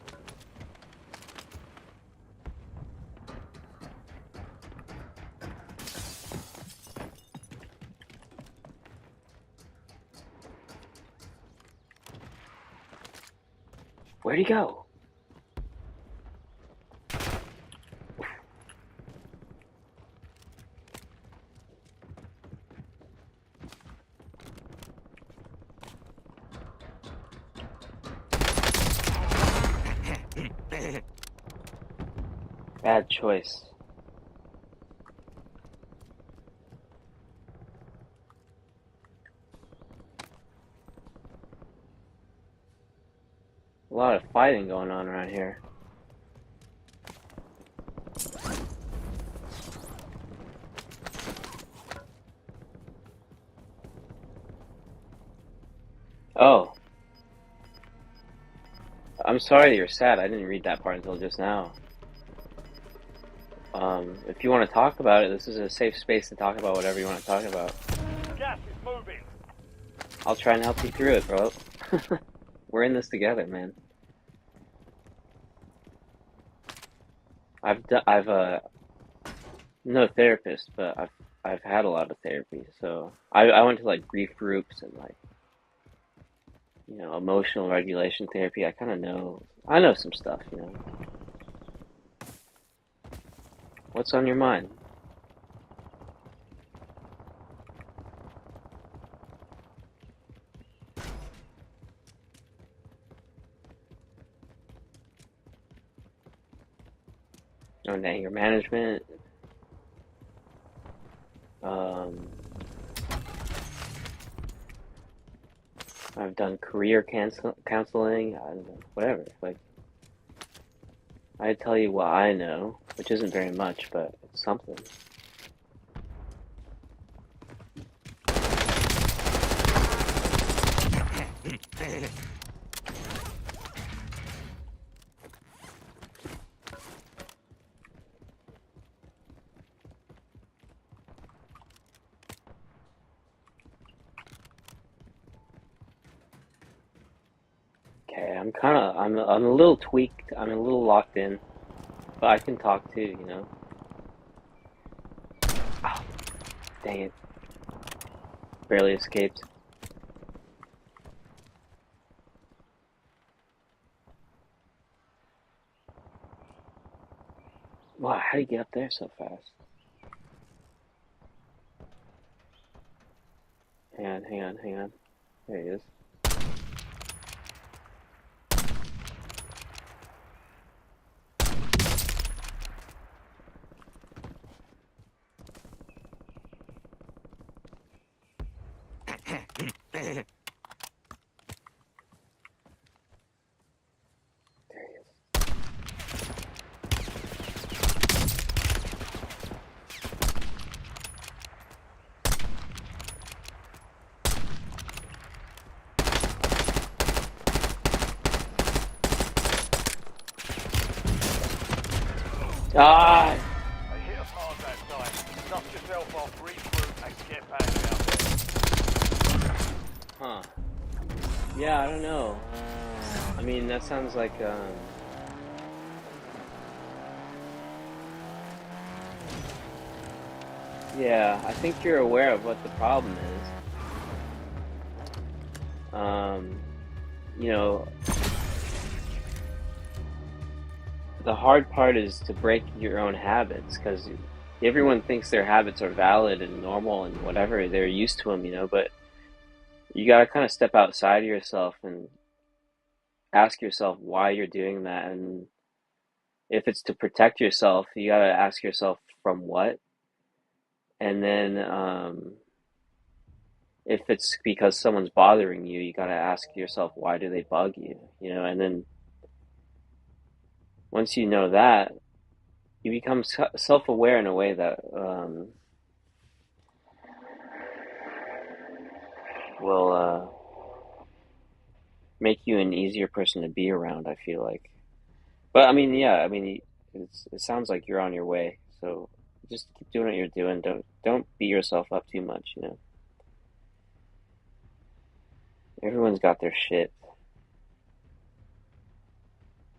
Where'd he go? Bad choice. A lot of fighting going on around here. Oh. I'm sorry that you're sad. I didn't read that part until just now. If you want to talk about it, this is a safe space to talk about whatever you want to talk about. Gas is moving. I'll try and help you through it, bro. We're in this together, man. No therapist, but I've had a lot of therapy, so I went to like grief groups and like, you know, emotional regulation therapy. I kind of know, I know some stuff, you know. What's on your mind? Oh, anger management. I've done career counseling, whatever. Like, I tell you what I know, which isn't very much, but it's something. Okay, I'm a little tweaked, I'm a little locked in, but I can talk too, you know. Oh, dang it. Barely escaped. Wow, how do you get up there so fast? Hang on. There he is. Ah! They hit us hard that time. Dust yourself off, regroup, and get back out there. Huh. Yeah, I don't know. I mean, that sounds like, yeah, I think you're aware of what the problem is. You know, the hard part is to break your own habits, because everyone thinks their habits are valid and normal and whatever, they're used to them, you know, but you gotta kind of step outside of yourself and ask yourself why you're doing that. And if it's to protect yourself, you gotta ask yourself from what. And then if it's because someone's bothering you, you gotta ask yourself, why do they bug you? You know, and then once you know that, you become self-aware in a way that will make you an easier person to be around, I feel like. But I mean, yeah, I mean, it sounds like you're on your way. So just keep doing what you're doing. Don't beat yourself up too much, you know. Everyone's got their shit.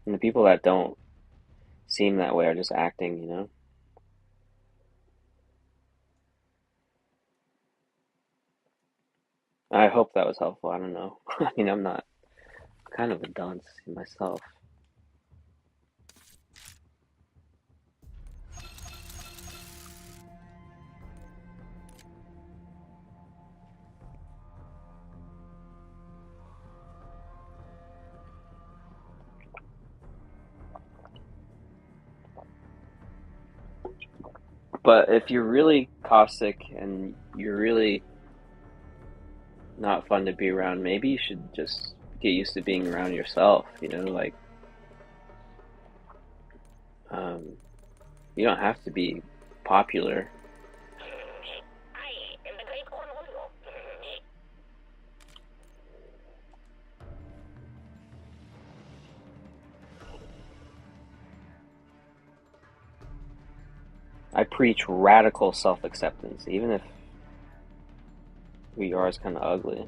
And the people that don't seem that way are just acting, you know. I hope that was helpful. I don't know. I mean, I'm kind of a dunce myself. But if you're really caustic and you're really not fun to be around, maybe you should just get used to being around yourself, you know, like, you don't have to be popular. I preach radical self-acceptance, even if who you are is kind of ugly.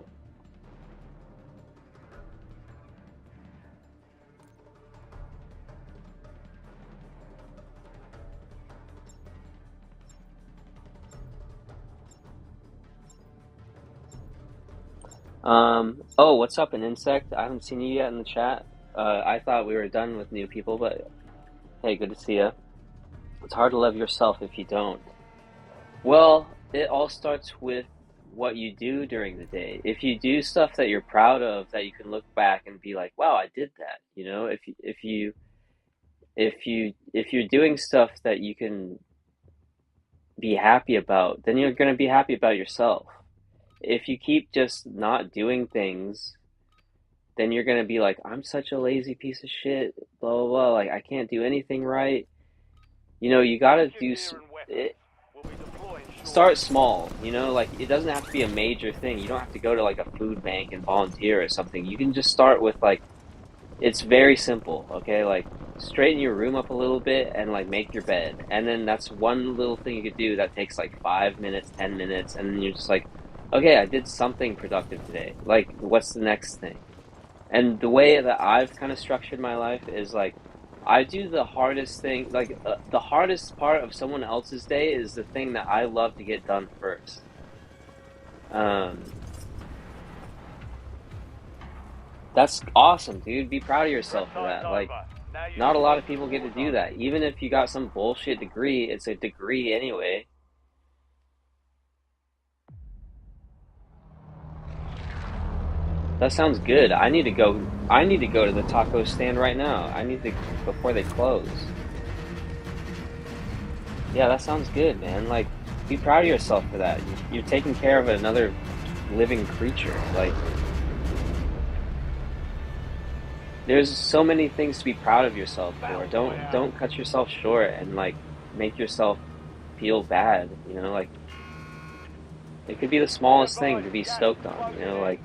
Oh, what's up, an insect? I haven't seen you yet in the chat. I thought we were done with new people, but hey, good to see you. It's hard to love yourself if you don't. Well, it all starts with what you do during the day. If you do stuff that you're proud of, that you can look back and be like, wow, I did that. You know, if you're doing stuff that you can be happy about, then you're going to be happy about yourself. If you keep just not doing things, then you're going to be like, I'm such a lazy piece of shit, blah, blah, blah, like, I can't do anything right. You know, you gotta do it. Start small, you know, like, it doesn't have to be a major thing. You don't have to go to, like, a food bank and volunteer or something. You can just start with, like, it's very simple, okay? Like, straighten your room up a little bit and, like, make your bed. And then that's one little thing you could do that takes, like, 5 minutes, 10 minutes, and then you're just like, okay, I did something productive today. Like, what's the next thing? And the way that I've kind of structured my life is, like, I do the hardest thing, like, the hardest part of someone else's day is the thing that I love to get done first. That's awesome, dude. Be proud of yourself for that. Like, not a lot of people get to do that. Even if you got some bullshit degree, it's a degree anyway. That sounds good. I need to go to the taco stand right now. I need to, before they close. Yeah, that sounds good, man. Like, be proud of yourself for that. You're taking care of another living creature. Like, there's so many things to be proud of yourself for. Don't cut yourself short and like make yourself feel bad, you know, like it could be the smallest thing to be stoked on, you know, like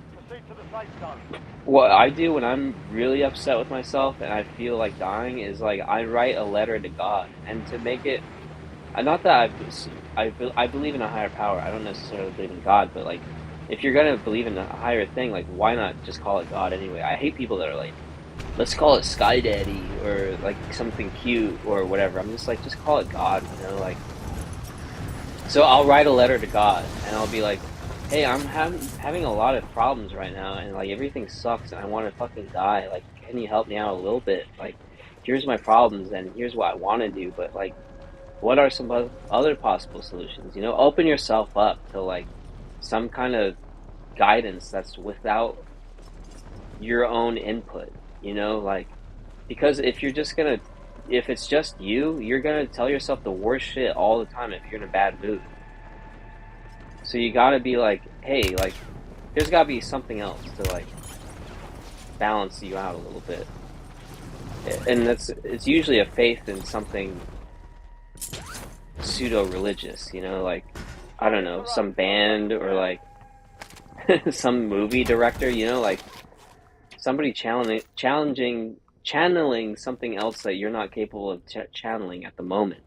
what I do when I'm really upset with myself and I feel like dying is like I write a letter to God, and to make it, not that I believe in a higher power. I don't necessarily believe in God, but like if you're gonna believe in a higher thing, like why not just call it God anyway? I hate people that are like, let's call it Sky Daddy or like something cute or whatever. I'm just like, just call it God, you know, like. So I'll write a letter to God and I'll be like, hey, I'm having a lot of problems right now and like everything sucks and I want to fucking die. Like, can you help me out a little bit? Like, here's my problems and here's what I want to do, but like, what are some other possible solutions? You know, open yourself up to like some kind of guidance that's without your own input, you know, like, because if it's just you, you're gonna tell yourself the worst shit all the time if you're in a bad mood. So you gotta be like, hey, like, there's gotta be something else to like balance you out a little bit. And it's usually a faith in something pseudo-religious, you know, like, I don't know, some band or like some movie director, you know, like somebody channeling something else that you're not capable of channeling at the moment.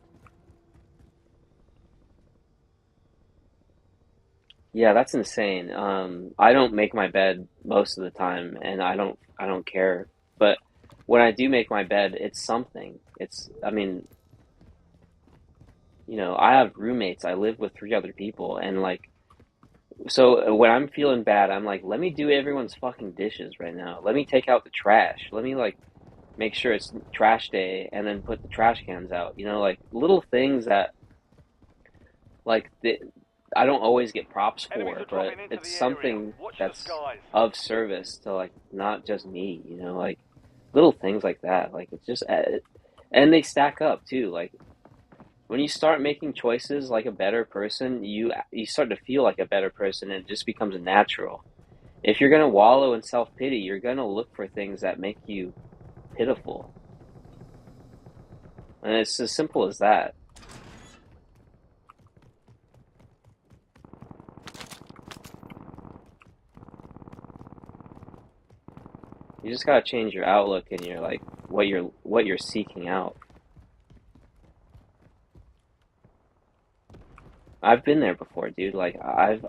Yeah, that's insane. I don't make my bed most of the time, and I don't care. But when I do make my bed, it's something. I mean, you know, I have roommates. I live with 3 other people, and like, so when I'm feeling bad, I'm like, let me do everyone's fucking dishes right now. Let me take out the trash. Let me like make sure it's trash day, and then put the trash cans out. You know, like little things that like I don't always get props for, but it's something that's of service to like not just me, you know, like little things like that. Like it's just, and they stack up too. Like when you start making choices like a better person, you start to feel like a better person, and it just becomes natural. If you're gonna wallow in self-pity, you're gonna look for things that make you pitiful, and it's as simple as that. You just gotta change your outlook and your like what you're seeking out. I've been there before, dude. Like I've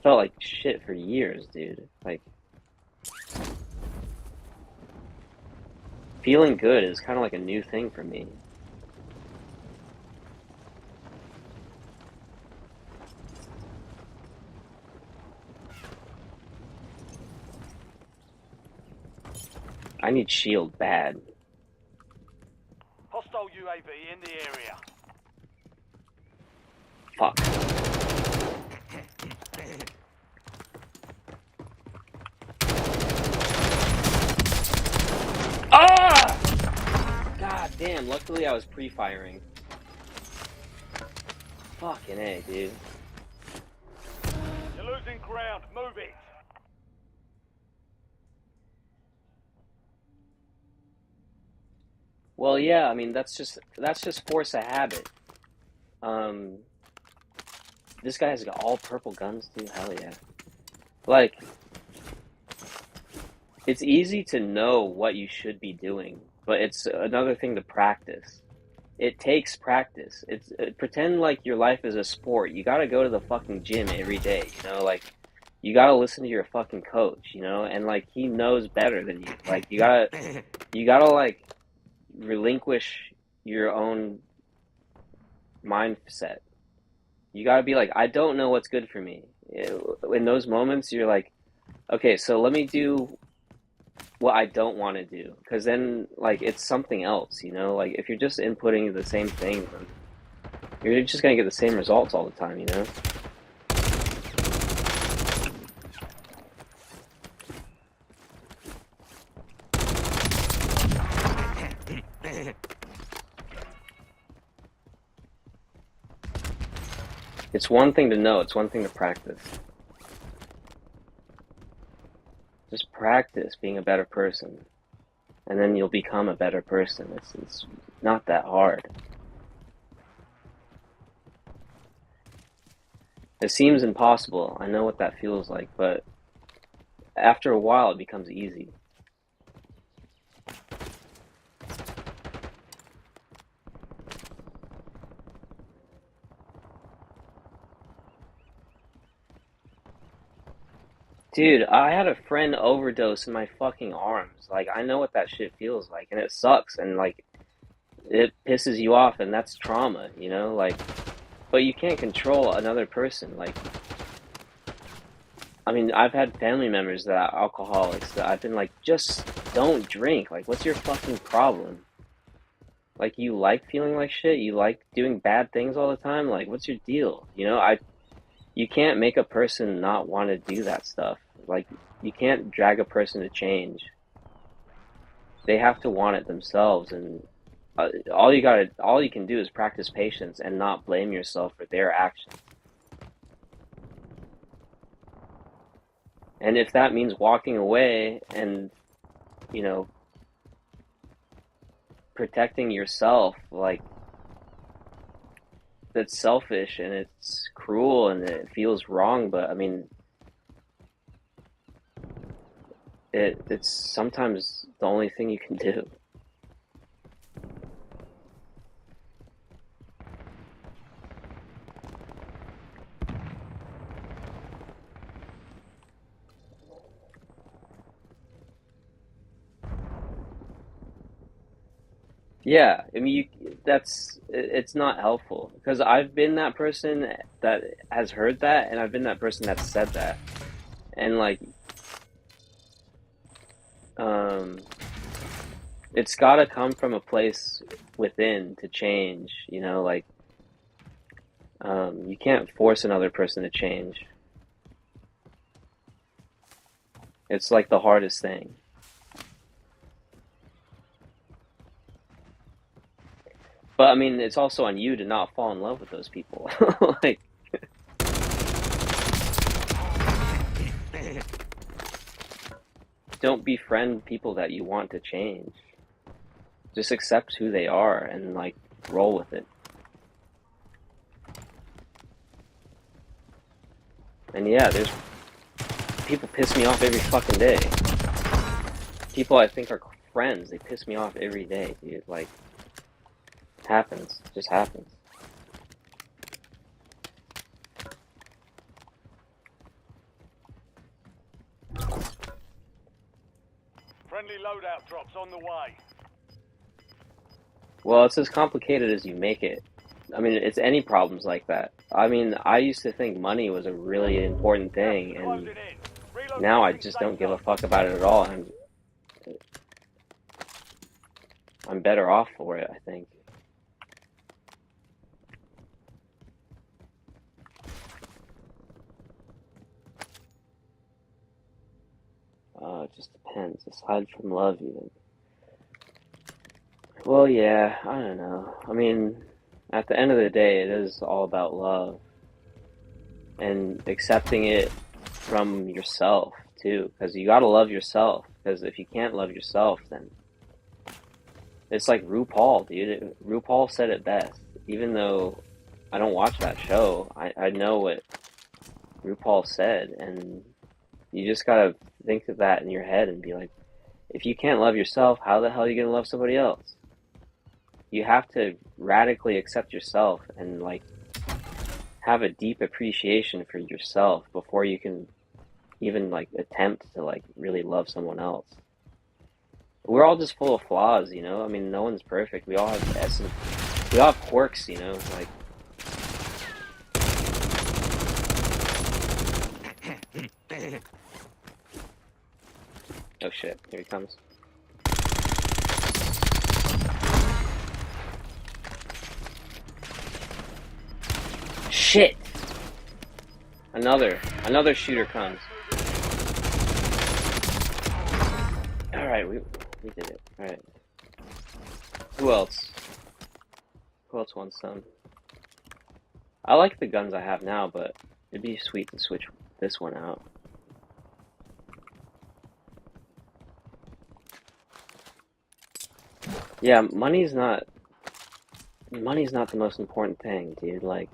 felt like shit for years, dude. Like feeling good is kind of like a new thing for me. I need shield bad. Hostile UAV in the area. Fuck. Ah! God damn, luckily I was pre-firing. Fucking A, dude. You're losing ground. Move it. Well, yeah, I mean that's just force of habit. This guy's got all purple guns too. Hell yeah! Like, it's easy to know what you should be doing, but it's another thing to practice. It takes practice. It's pretend like your life is a sport. You gotta go to the fucking gym every day. You know, like you gotta listen to your fucking coach. You know, and like he knows better than you. Like you gotta like relinquish your own mindset. You gotta be like, I don't know what's good for me. In those moments, you're like, okay, so let me do what I don't want to do, because then like it's something else, you know. Like if you're just inputting the same thing, you're just gonna get the same results all the time, you know. It's one thing to know, it's one thing to practice. Just practice being a better person, and then you'll become a better person. It's not that hard. It seems impossible. I know what that feels like, but after a while it becomes easy. Dude, I had a friend overdose in my fucking arms. Like, I know what that shit feels like, and it sucks, and like, it pisses you off, and that's trauma, you know? Like, but you can't control another person. Like, I mean, I've had family members that are alcoholics that I've been like, just don't drink. Like, what's your fucking problem? Like, you like feeling like shit? You like doing bad things all the time? Like, what's your deal? You know, you can't make a person not want to do that stuff. Like, you can't drag a person to change. They have to want it themselves, and all you can do is practice patience and not blame yourself for their actions. And if that means walking away and, you know, protecting yourself, like, that's selfish and it's cruel and it feels wrong, but I mean, it's sometimes the only thing you can do. Yeah, I mean, it's not helpful because I've been that person that has heard that, and I've been that person that said that, and like, it's got to come from a place within to change, you know, like, you can't force another person to change. It's like the hardest thing. But I mean, it's also on you to not fall in love with those people. Like, don't befriend people that you want to change. Just accept who they are and like roll with it. And yeah, there's people piss me off every fucking day. People I think are friends, they piss me off every day, dude. Like, happens, just happens. Friendly loadout drops on the way. Well, it's as complicated as you make it. I mean, it's any problems like that. I mean, I used to think money was a really important thing, and now I just don't give a fuck about it at all. I'm better off for it, I think. It just depends. Aside from love, even. Well, yeah, I don't know. I mean, at the end of the day, it is all about love. And accepting it from yourself, too. Because you gotta love yourself. Because if you can't love yourself, then... It's like RuPaul, dude. RuPaul said it best. Even though I don't watch that show, I know what RuPaul said. And you just gotta think of that in your head and be like, if you can't love yourself, how the hell are you gonna love somebody else? You have to radically accept yourself and like have a deep appreciation for yourself before you can even like attempt to like really love someone else. We're all just full of flaws, you know? I mean, no one's perfect. We all have essence. We all have quirks, you know? Like, oh shit, here he comes. Shit! Another shooter comes. Alright, we did it. Alright. Who else? Who else wants some? I like the guns I have now, but it'd be sweet to switch this one out. Yeah, money's not the most important thing, dude. Like,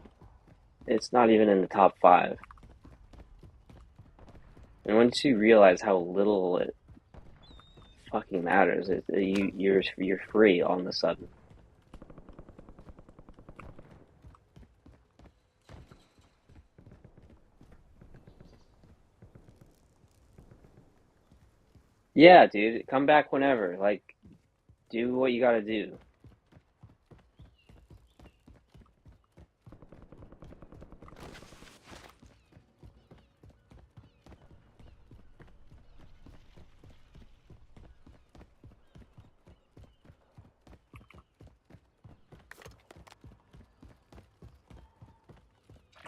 it's not even in the top 5. And once you realize how little it fucking matters, you're free all of a sudden. Yeah, dude, come back whenever. Like, do what you gotta do.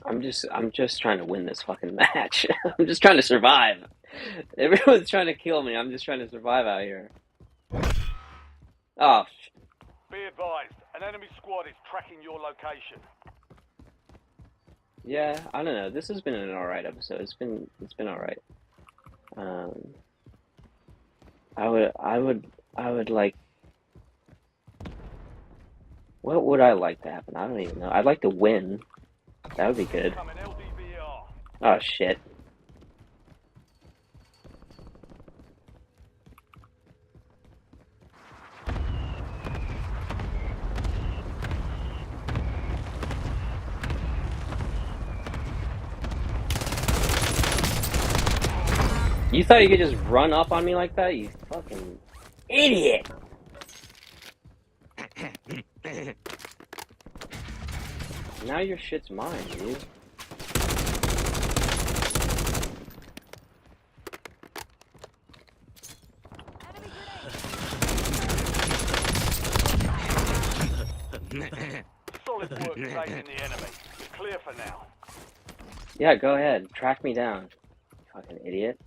I'm just trying to win this fucking match. I'm just trying to survive. Everyone's trying to kill me. I'm just trying to survive out here. Oh, Be advised, an enemy squad is tracking your location. yeah, I don't know. This has been an alright episode. It's been alright. I would like. What would I like to happen? I don't even know. I'd like to win. That would be good. Coming LDVR. Oh shit. You thought you could just run up on me like that? You fucking idiot! Now your shit's mine, dude. Solid work evading the enemy. You're clear for now. Yeah, go ahead. Track me down. Fucking idiot.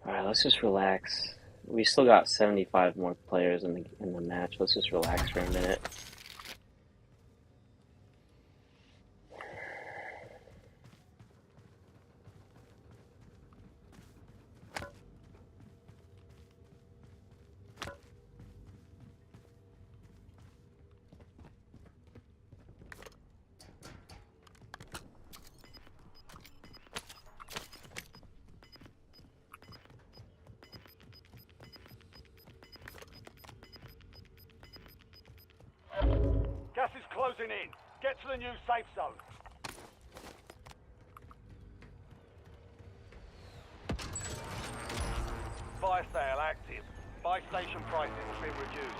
Alright, let's just relax. We still got 75 more players in the match. Let's just relax for a minute. Gas is closing in. Get to the new safe zone. Fire sale active. Buy station prices have been reduced.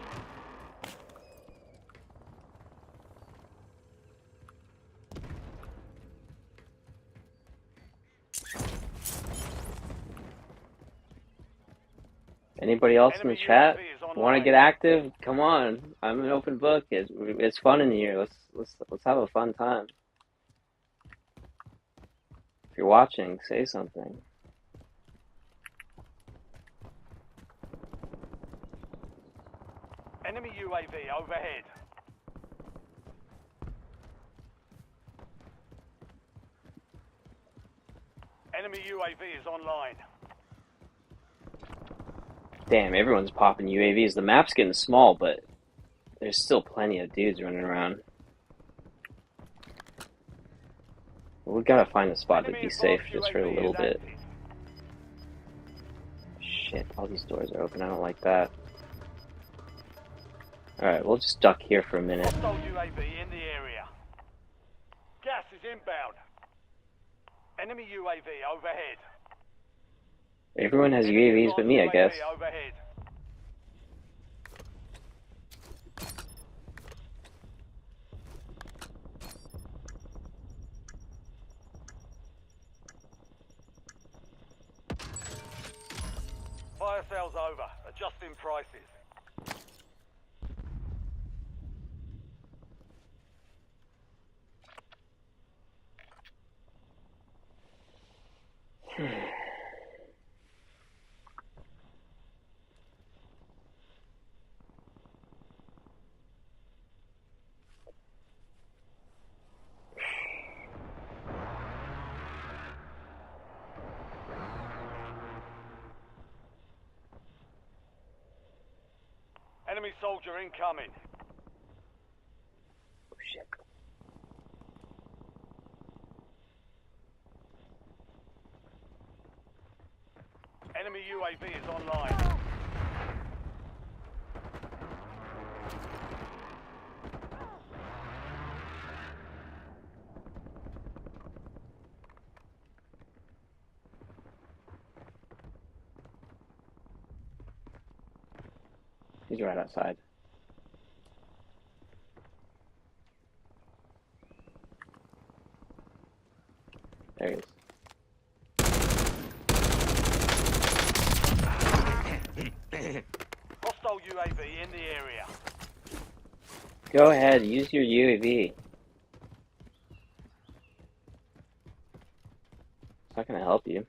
Anybody else in the Enemy chat UAV is want to online. get active? Come on, I'm an open book. It's fun in here. Let's have a fun time. If you're watching, say something. Enemy UAV overhead. Enemy UAV is online. Damn, everyone's popping UAVs. The map's getting small, but there's still plenty of dudes running around. We gotta find a spot to Enemy be safe advanced just for a UAV little is bit. active. Shit, all these doors are open. I don't like that. Alright, we'll just duck here for a minute. Hostile UAV in the area. Gas is inbound. Enemy UAV overhead. Everyone has Enemy UAVs but me, I advanced guess. UAV overhead. Fire sales over. Adjusting prices. Enemy soldier incoming. Oh, shit. Enemy UAV is online. He's right outside. There he is. Hostile UAV in the area. Go ahead, use your UAV. It's not gonna help you.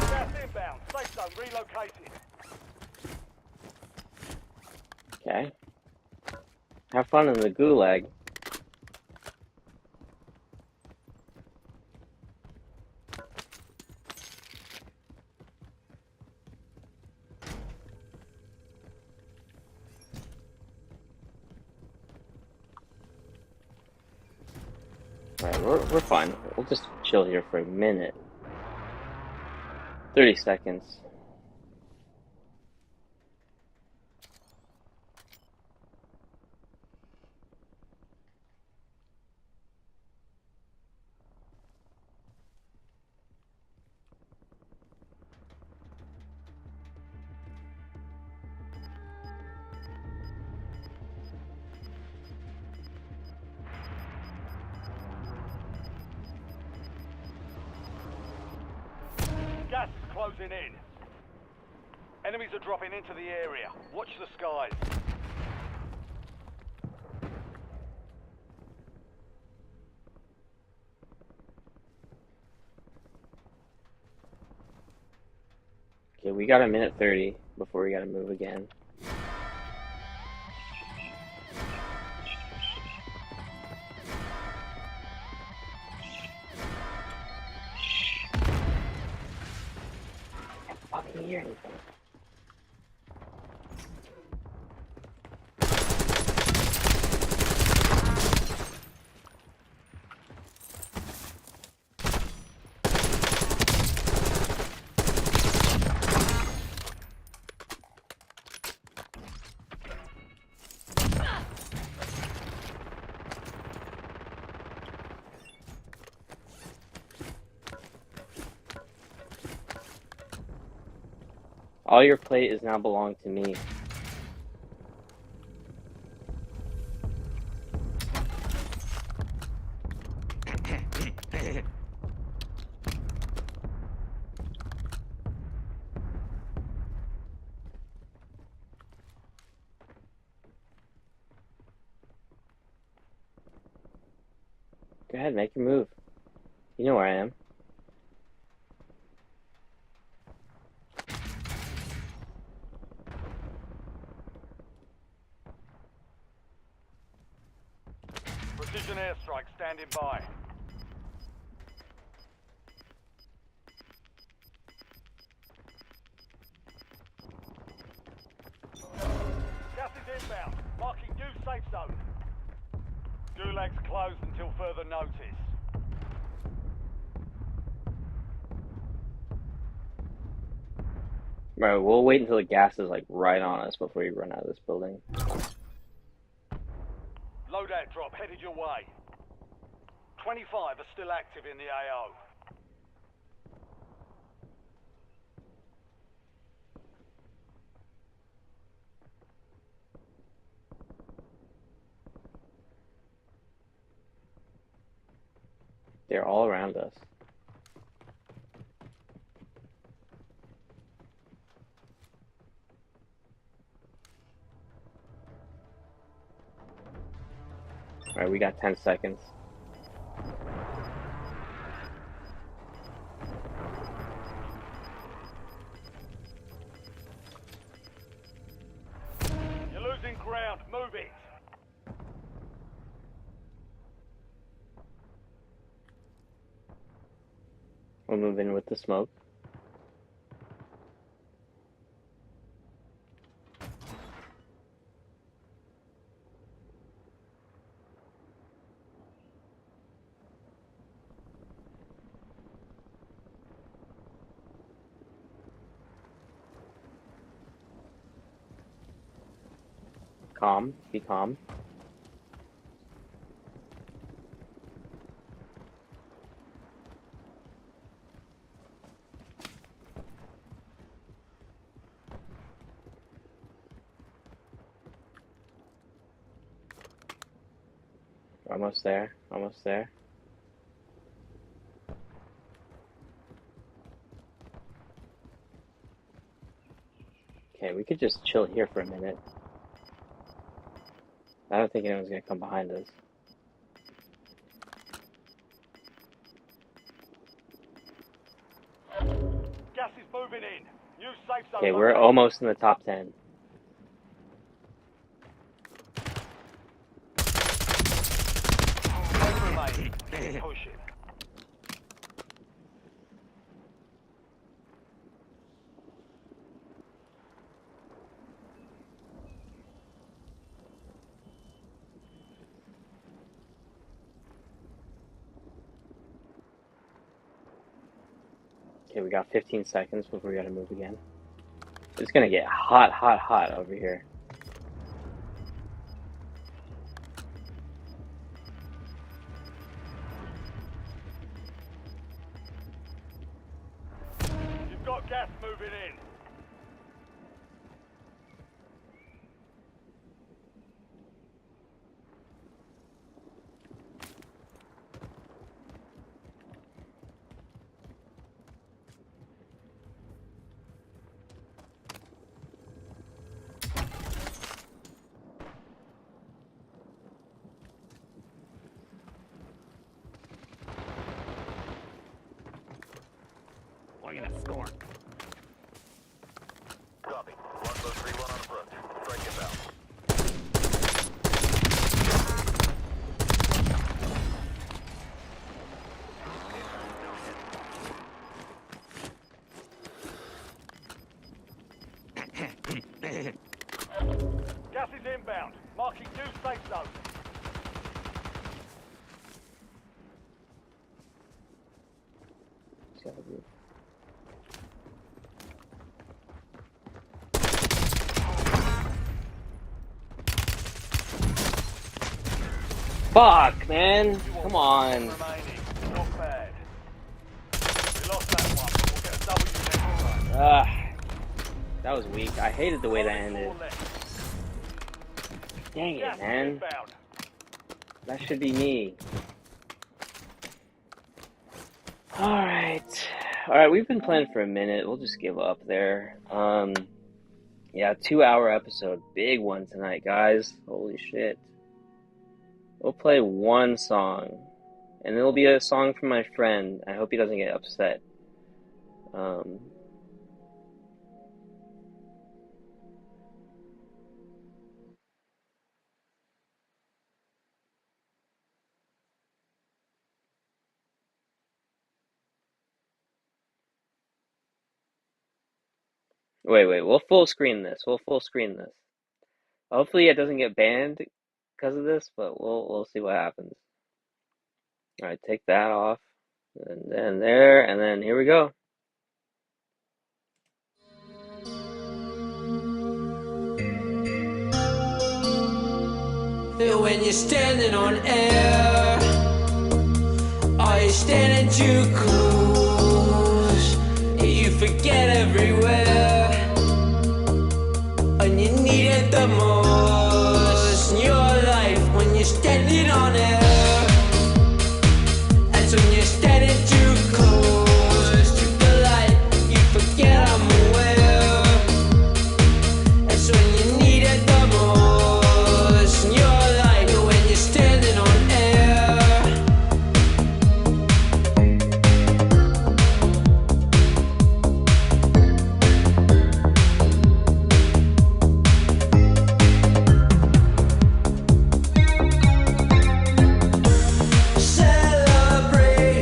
Gas inbound. Safe zone relocated. Okay. Have fun in the gulag. Alright, we're fine. We'll just chill here for a minute. 30 seconds. Gas is closing in. Enemies are dropping into the area. Watch the skies. Okay, we got a minute 30 before we gotta move again. I can't fucking hear anything. All your plate is now belong to me. Go ahead, make your move. You know where I am. Precision airstrike standing by. Gas is inbound. Marking new safe zone. Gulag's closed until further notice. Bro, we'll wait until the gas is like right on us before we run out of this building. drop headed your way. 25 are still active in the AO. They're all around us. Alright, we got 10 seconds. You're losing ground. Move it. We'll move in with the smoke. Calm. Be calm. Almost there. Almost there. Okay, we could just chill here for a minute. I don't think anyone's gonna come behind us. Gas is moving in. New safe zone. Okay, we're almost in the top 10. Push it. Okay, we got 15 seconds before we gotta move again. It's gonna get hot, hot, hot over here. You've got gas moving in. We're gonna score. Copy. 1031 on approach. Strike inbound. Gas is inbound. Marking new safe zone. It's gotta be. Fuck, man! Come on. Remaining. Not bad. We lost that one, but we'll get a W next time. That was weak. I hated the way that Only ended. 4 left. Dang Gas it, is man. inbound. That should be me. Alright. Alright, we've been playing for a minute. We'll just give up there. Yeah, 2-hour episode. Big one tonight, guys. Holy shit. We'll play one song. And it'll be a song from my friend. I hope he doesn't get upset. Wait, we'll full screen this. We'll full screen this. Hopefully it doesn't get banned because of this, but we'll see what happens. Alright, take that off. And then there, and then here we go. When you're standing on air, are you standing too close? You forget everywhere, and you need it the most in your life. When you're standing on air, that's when you're standing too close to the light. You forget I'm aware. That's when you need it the most in your life. When you're standing on air. Celebrating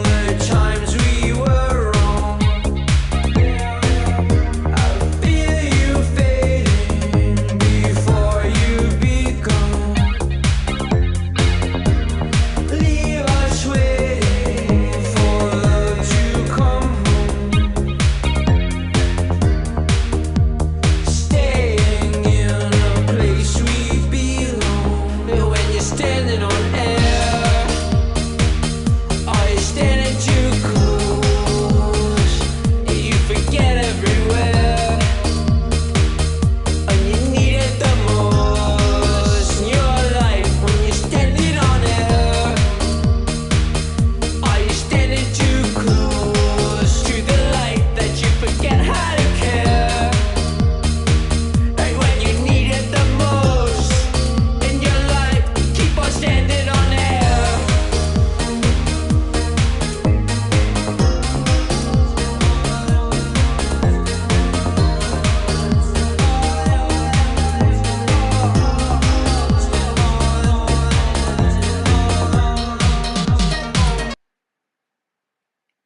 the times we were wrong. I feel you fading before you be gone. Leave us waiting for love to come home. Staying in a place we belong. When you're standing on air, are you standing too close? You forget everywhere, and you need it the most in your life. When you're standing on air, are you standing too close to the light that you forget how to care? Right when you need it the most in your life, keep on standing on air.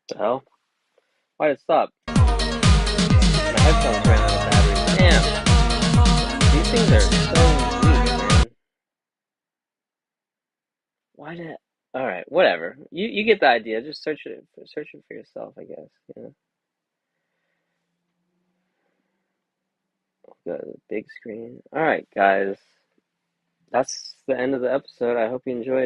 The hell? Why'd it stop? My headphones ran out of battery. Damn. These things are so weak, man. Why did? All right, whatever. You get the idea. Just search it for yourself, I guess. You know. Go to the big screen. All right, guys. That's the end of the episode. I hope you enjoyed it.